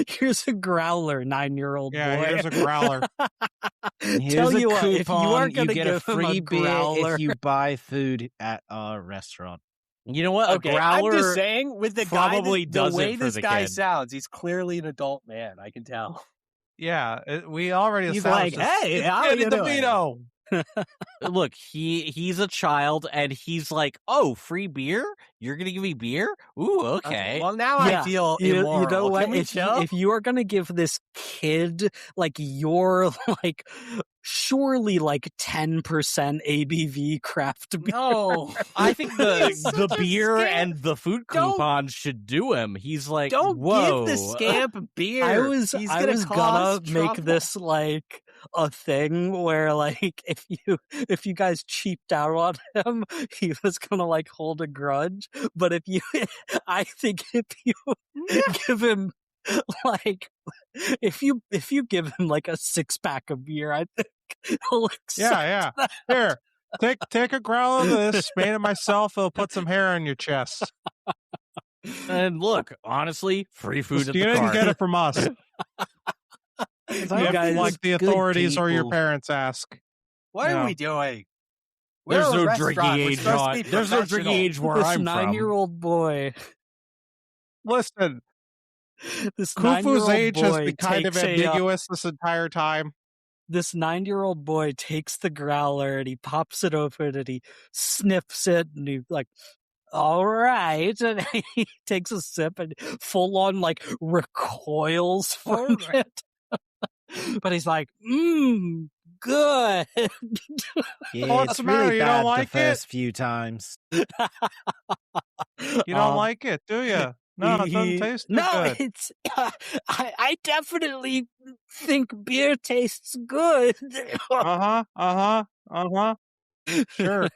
here's a growler, 9-year-old
Yeah,
boy.
here's a growler.
Here's
Tell
a
you what, if you
coupon.
are gonna
get a
give him a
free beer
growler-
if you buy food at our restaurant.
You know what?
Okay,
a growler.
I'm just saying, with the guy,
probably
the
does
way
it for
this
the
guy
kid.
sounds, he's clearly an adult man. I can tell.
Yeah, we already
He's
established
like,
this.
"Hey,
It's
how
Danny
you doing?"
DeVito.
Look, he's a child, and he's like, "Oh, free beer? You're gonna give me beer? Ooh, okay."
Well, now
Yeah,
I feel
You
immoral.
know what?
Can we chill?
If you are gonna give this kid like your like surely like 10% ABV craft beer.
No,
I think the
He's such a
beer
scamp.
and the food
Don't-
coupons should do him. He's like,
don't
whoa.
give the scamp beer.
I was
He's
gonna
gonna cause
make
trouble.
this like a thing where like if you guys cheaped out on him, he was gonna like hold a grudge. But if you, I think if you give him like if you give him like a 6-pack of beer, I think he'll accept
Yeah.
that.
Here, take a growler of this. Made it myself. It'll put some hair on your chest.
And look, honestly, free food
You
at the
didn't
cart.
get it from us.
You
You have to, like the authorities or your parents ask.
What
No.
are we doing?
There's
We're a
no drinking
restaurant. We're
age
supposed to
on.
be
There's no drinking
professional.
age where
This
I'm from.
9-year-old boy.
Listen,
This
Khufu's
9-year-old
age has
boy
been kind of
takes
ambiguous this entire time.
This 9-year-old boy takes the growler and he pops it open and he sniffs it and he's like, all right. And he takes a sip and full on like recoils from it. But he's like, good.
Yeah,
What's
it's
the matter?
really
You don't
bad
like
the
it?
first few times.
You don't like it, do you? No, it doesn't
He-
taste too
no,
good.
it's I definitely think beer tastes good.
Sure.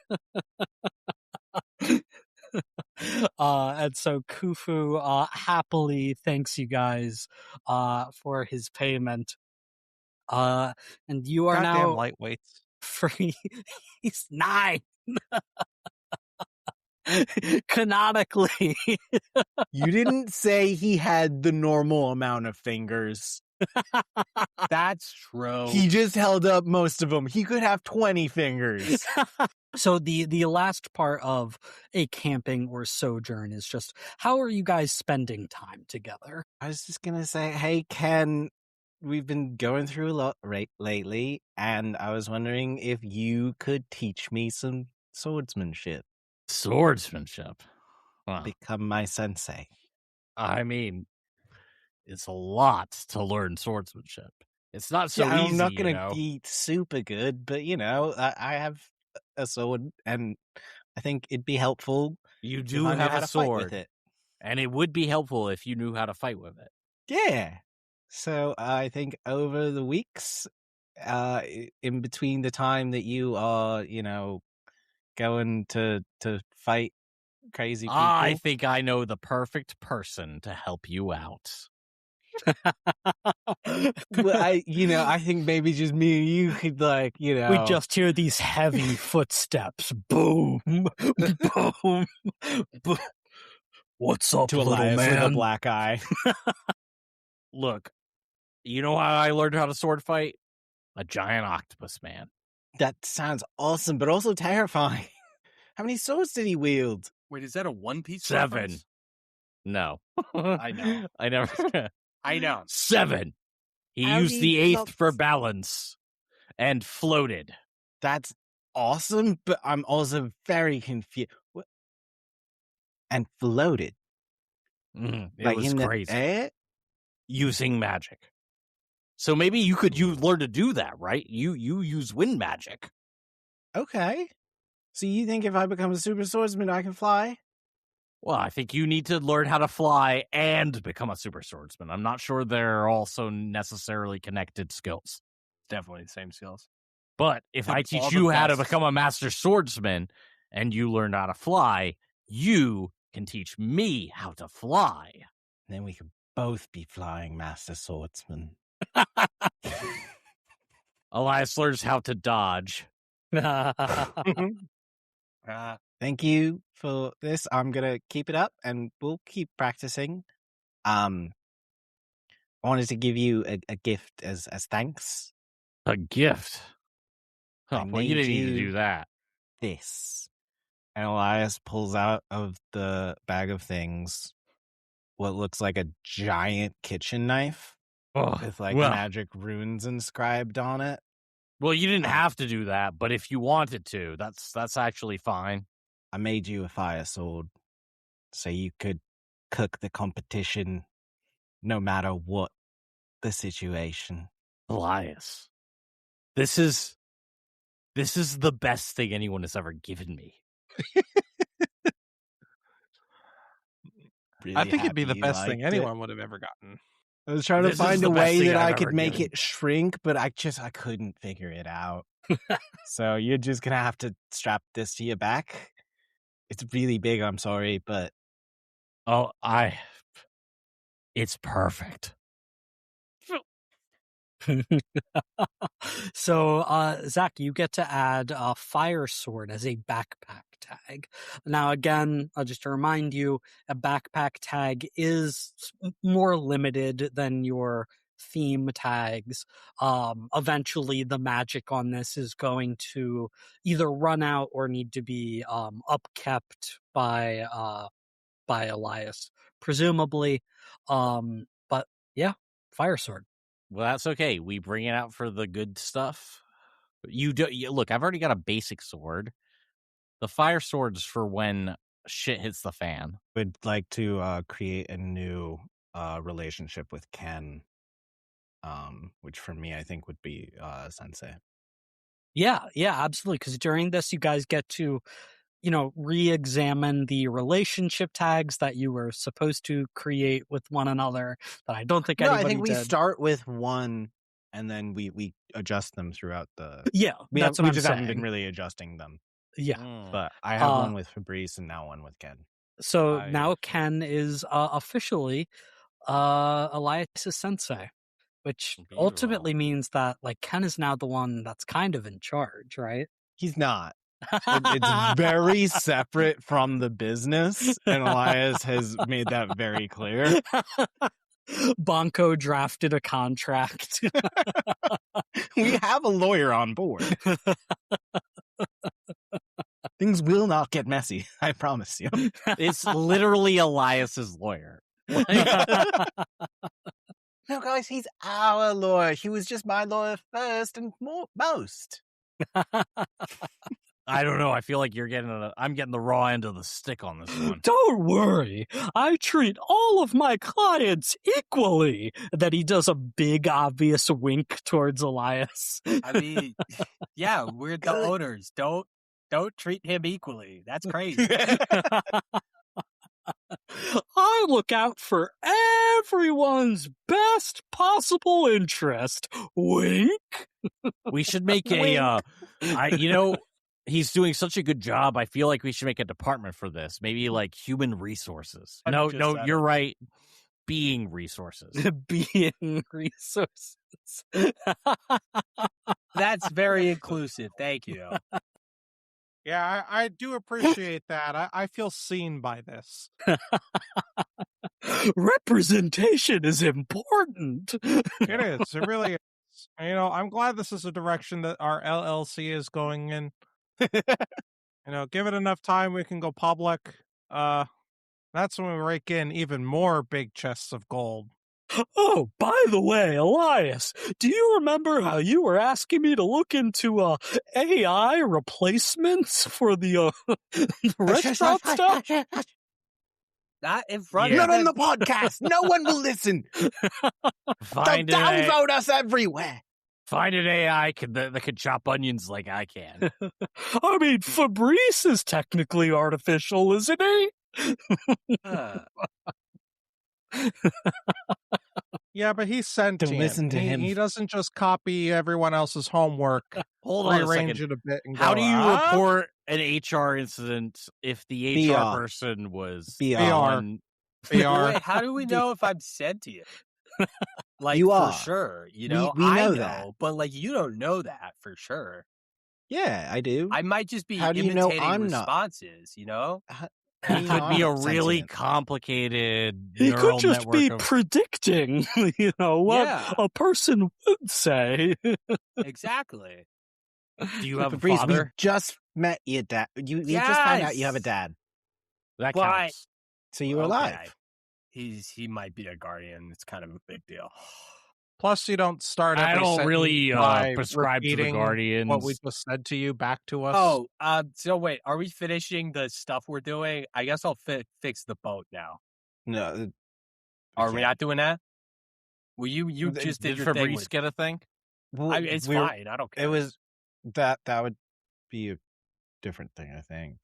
And so Khufu happily thanks you guys for his payment. And you are
Goddamn
now
lightweights.
free. He's 9. Canonically.
You didn't say he had the normal amount of fingers.
That's true.
He just held up most of them. He could have 20 fingers.
So the last part of a camping or sojourn is just how are you guys spending time together?
I was just going to say, hey, Ken, we've been going through a lot lately, and I was wondering if you could teach me some swordsmanship.
Swordsmanship. Huh.
Become my sensei.
I mean, it's a lot to learn swordsmanship. It's not so
Yeah,
easy.
I'm not going
you know?
to be super good, but, I have a sword, and I think it'd be helpful.
You
if
do
I knew
have
how
a
to fight with
sword,
it.
and it would be helpful if you knew how to fight with it.
Yeah. So I think over the weeks, in between the time that you are, going to fight crazy people,
I think I know the perfect person to help you out.
well, I think maybe just me and you could
We just hear these heavy footsteps. Boom, boom, boom. What's up,
to
little
Elias
man?
with a black eye.
Look, You know how I learned how to sword fight? A giant octopus man.
That sounds awesome, but also terrifying. How many swords did he wield?
Wait, is that a One Piece
7.
reference?
No.
I know.
I never.
I know.
7. He
How
used
do
the
you
8th
not-
for balance and floated.
That's awesome, but I'm also very confused. And floated.
It
Like
was
in the
crazy.
air?
Using magic. So maybe you could learn to do that, right? You use wind magic.
Okay. So you think if I become a super swordsman, I can fly?
Well, I think you need to learn how to fly and become a super swordsman. I'm not sure they're also necessarily connected skills.
Definitely the same skills.
But if
They're
I
all
teach
the
you how to
best.
become a master swordsman and you learn how to fly, you can teach me how to fly.
Then we could both be flying master swordsmen.
Elias learns how to dodge.
Thank you for this. I'm gonna keep it up, and we'll keep practicing. I wanted to give you a gift as thanks.
A gift.
I
Oh, well, you
made
didn't need to
you
do that.
This. And Elias pulls out of the bag of things what looks like a giant kitchen knife
Oh,
with like
well,
magic runes inscribed on it.
well, you didn't have to do that, but if you wanted to, that's actually fine.
I made you a fire sword so you could cook the competition no matter what the situation.
Elias, this is the best thing anyone has ever given me.
Really
I think it'd be
happy
the
you
best thing
liked it.
anyone would have ever gotten.
I was trying to
This is
find
the
a
best
way
thing
that
I've
I
ever
could make
given.
it shrink, but I couldn't figure it out. So you're just gonna have to strap this to your back. It's really big, I'm sorry, but
Oh, it's perfect.
So, Zach, you get to add a fire sword as a backpack tag. Now, again, just to remind you, a backpack tag is more limited than your theme tags. Eventually, the magic on this is going to either run out or need to be upkept by Elias, presumably. But yeah, fire sword.
Well, that's okay. We bring it out for the good stuff. Look, I've already got a basic sword. The fire sword's for when shit hits the fan.
would like to create a new relationship with Ken, which for me I think would be Sensei.
Yeah, absolutely. Because during this, you guys get to, re-examine the relationship tags that you were supposed to create with one another. That I don't think
No,
anybody
I think we
did.
start with one and then we adjust them throughout the.
Yeah,
We
that's what
we
I'm
just haven't been
saying.
really adjusting them.
Yeah.
But I have
Uh,
one with Fabrice and now one with Ken.
So
I
now
see.
Ken is officially Elias's sensei, which
Beautiful.
ultimately means that Ken is now the one that's kind of in charge, right?
He's not. It's very separate from the business, and Elias has made that very clear.
Bonko drafted a contract.
We have a lawyer on board. Things will not get messy, I promise you.
It's literally Elias's lawyer.
No, guys, he's our lawyer. He was just my lawyer first and most.
I don't know. I feel like I'm getting the raw end of the stick on this one.
Don't worry. I treat all of my clients equally. That he does a big, obvious wink towards Elias.
I mean, yeah, we're the owners. Don't treat him equally. That's crazy.
I look out for everyone's best possible interest. Wink.
We should make he's doing such a good job. I feel like we should make a department for this. Maybe like human resources. No,
100%.
you're right. Being resources.
Being resources.
That's very inclusive. Thank you.
Yeah, I do appreciate that. I feel seen by this.
Representation is important.
It is. It really is. I'm glad this is a direction that our LLC is going in. Give it enough time, we can go public. That's when we rake in even more big chests of gold.
Oh, by the way, Elias, do you remember how you were asking me to look into AI replacements for the restaurant stuff?
Not in front
Yeah.
of
Not on
them.
the podcast. No one will listen.
Find
They'll
an
downvote us everywhere.
Find an AI that could chop onions like I can.
I mean, Fabrice is technically artificial, isn't he?
Yeah, but he's sentient.
listen to him.
He doesn't just copy everyone else's homework,
Hold on a
rearrange
second.
it a bit, and
How
go,
do you
"Ah?"
report an HR incident if the HR
BR.
person was
BR.
on-
VR.
Wait, how do we know if I'm sentient? Like,
You
for
are.
sure.
We
I
know that.
but like, you don't know that for sure.
Yeah, I do.
I might just be
How do you know
imitating
I'm not?
responses,
How do
He
you
could
know
be
I'm
a
not
really
sentient?
complicated
He
neural
could just
network
be
of
predicting, what
Yeah.
a person would say.
Exactly.
Do you have a
Fabrice, we
father?
just met your dad. You just found out you have a
Yes.
dad.
That
But-
counts.
So you're alive.
Okay. He might be a guardian. It's kind of a big deal.
Plus, you don't start
I
every
don't
sentence
really
by
prescribe to the
repeating
Guardians.
what we just said to you back to us.
Oh, so wait, are we finishing the stuff we're doing? I guess I'll fix the boat now.
No.
Are we
okay.
not doing that? Well, you just did
Did
your thing.
Fabrice
With,
get a thing?
Well,
it's
we were-
fine. I don't care.
It was that would be a different thing, I think.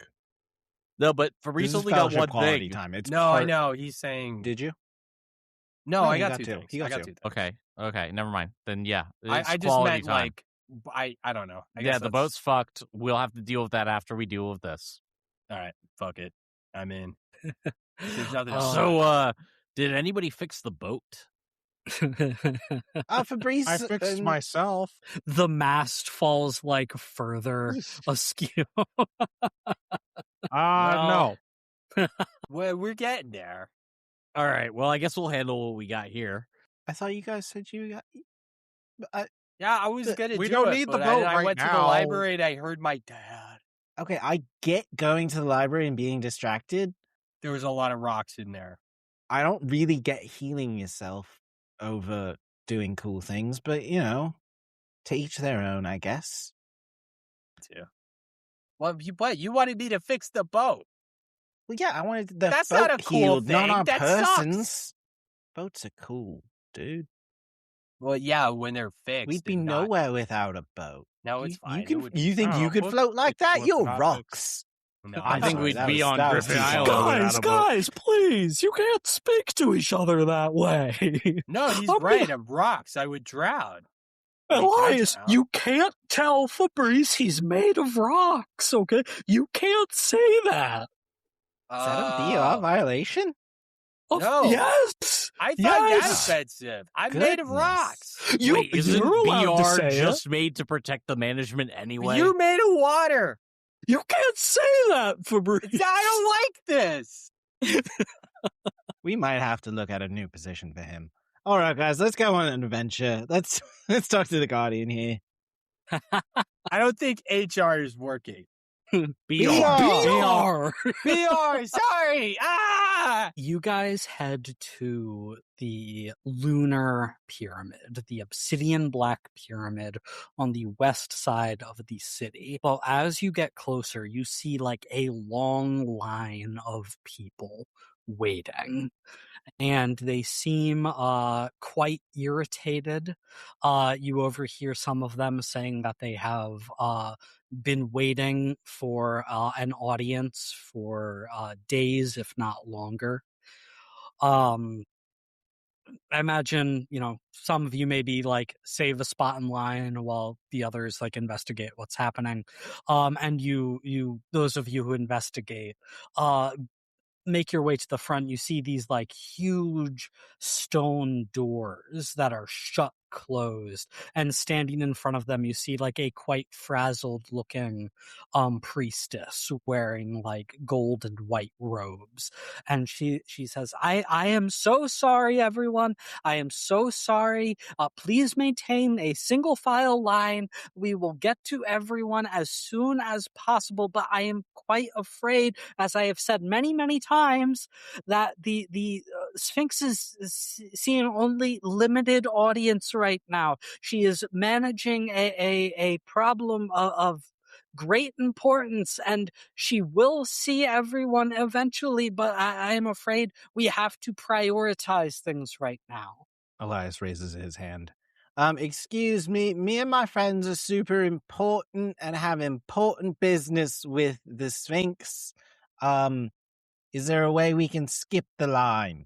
No, but
This
Fabrice
is
only got
fellowship
one
quality
thing.
time. It's
no, I
part-
know. He's saying.
Did you?
No,
No,
I
he
got
got
two
two.
things.
He got
I got
two.
two things.
Okay, never mind. Then yeah, it's
I just
quality
meant
time.
like I don't know. I
Yeah,
guess
the
that's-
boat's fucked. We'll have to deal with that after we deal with this.
All right, fuck it. I'm in. There's nothing else.
So, did anybody fix the boat?
Fabrice.
I fixed myself.
The mast falls like further askew.
No.
Well, we're getting there.
All right. Well, I guess we'll handle what we got here.
I thought you guys said you got.
Yeah, I was gonna.
We
do
don't
it,
need the
but
boat
I
right
went to the
now.
library and I heard my dad.
Okay, I get going to the library and being distracted.
There was a lot of rocks in there.
I don't really get healing yourself over doing cool things, but to each their own, I guess.
Too. Well, you wanted me to fix the boat.
Well, yeah, I wanted the
That's
boat
not a cool
healed, not
thing.
our
That sucks.
persons. Boats are cool, dude.
Well, yeah, when they're fixed,
We'd be
and not-
nowhere without a boat.
No, it's
You
fine. It
can.
would-
You think
Oh,
you could
we'll
float like
fix
that?
what
You're
not
rocks.
No,
I
I'm
think
sorry,
we'd
that
be
was-
on
that was
Griffin
too
Island
far.
without
Guys,
a boat.
guys, please, you can't speak to each other that way.
No, he's
I'm
right. I'm rocks. I would drown.
Elias,
drown.
you can't tell Fabrice he's made of rocks, okay? You can't say that.
Is that a BR violation?
Oh,
No.
Yes.
I find that
Yes.
offensive. I'm made of
Goodness.
rocks.
Wait, isn't
you're allowed to
BR
say
just made to protect the management anyway?
You're made of water.
it. You can't say that, Fabrice.
I don't like this.
We might have to look at a new position for him. All right, guys, let's go on an adventure. Let's talk to the Guardian here.
I don't think HR is working.
BR.
BR.
BR, sorry. Ah!
You guys head to the lunar pyramid, the obsidian black pyramid on the west side of the city. Well, as you get closer, you see like a long line of people waiting. And they seem quite irritated. You overhear some of them saying that they have been waiting for an audience for days, if not longer. I imagine, some of you maybe like save a spot in line while the others like investigate what's happening. And you, those of you who investigate, make your way to the front. You see these like huge stone doors that are shut closed, and standing in front of them you see like a quite frazzled looking priestess wearing like gold and white robes, and she says, I am so sorry, everyone. I am so sorry. Please maintain a single file line. We will get to everyone as soon as possible, but I am quite afraid, as I have said many times, that the Sphinx is seeing only limited audience right now. She is managing a problem of great importance, and she will see everyone eventually, but I am afraid we have to prioritize things right now.
Elias raises his hand. Excuse me, me and my friends are super important and have important business with the Sphinx. Is there a way we can skip the line?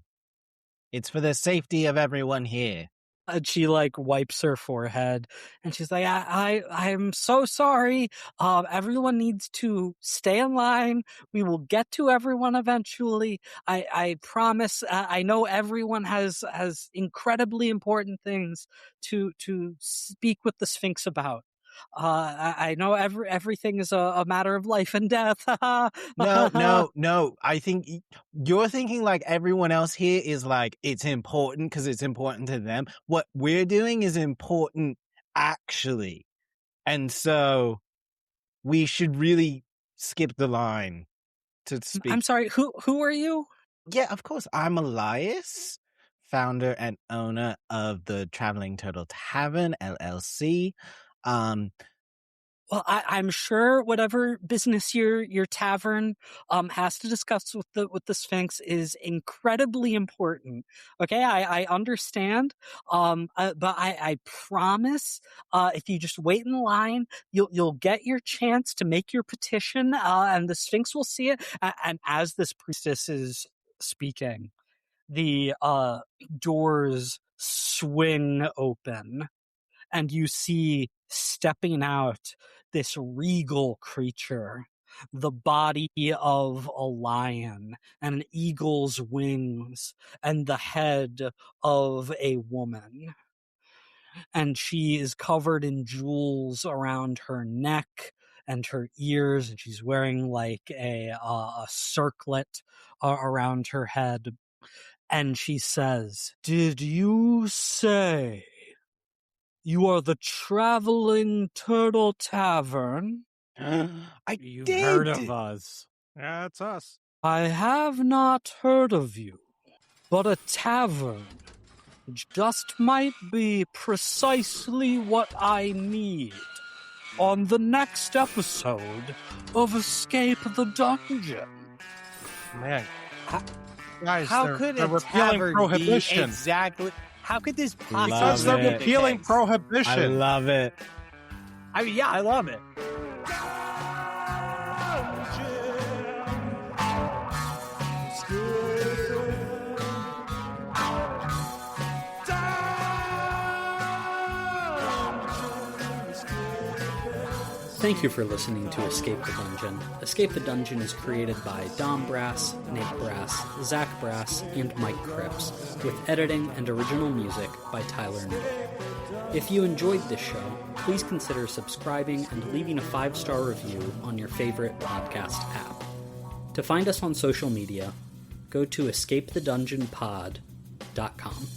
It's for the safety of everyone here.
And she like wipes her forehead and she's like, I'm so sorry. Everyone needs to stay in line. We will get to everyone eventually. I promise. I know everyone has incredibly important things to speak with the Sphinx about. I know everything is a matter of life and death.
No. I think you're thinking like everyone else here is like, it's important because it's important to them. What we're doing is important, actually. And so we should really skip the line to speak.
I'm sorry, who are you?
Yeah, of course. I'm Elias, founder and owner of the Traveling Turtle Tavern, LLC.
Well, I'm sure whatever business your tavern has to discuss with the Sphinx is incredibly important. Okay, I understand. But I promise, if you just wait in line, you'll get your chance to make your petition, and the Sphinx will see it. And as this priestess is speaking, the doors swing open, and you see stepping out this regal creature, the body of a lion and an eagle's wings and the head of a woman. And she is covered in jewels around her neck and her ears, and she's wearing like a circlet around her head. And she says, "Did you say you are the Traveling Turtle Tavern?"
I
You've
did.
heard of us. Yeah, it's us.
"I have not heard of you, but a tavern just might be precisely what I need on the next episode of Escape the Dungeon."
Man. Guys,
How
they're
could a
repealing
tavern
prohibition.
be exactly? How could this possibly?
Love
Because they're
it.
repealing
I
prohibition.
love it.
I mean, yeah, I love it.
Thank you for listening to Escape the Dungeon. Escape the Dungeon is created by Dom Brass, Nate Brass, Zach Brass, and Mike Cripps, with editing and original music by Tyler Noble. If you enjoyed this show, please consider subscribing and leaving a 5-star review on your favorite podcast app. To find us on social media, go to escapethedungeonpod.com.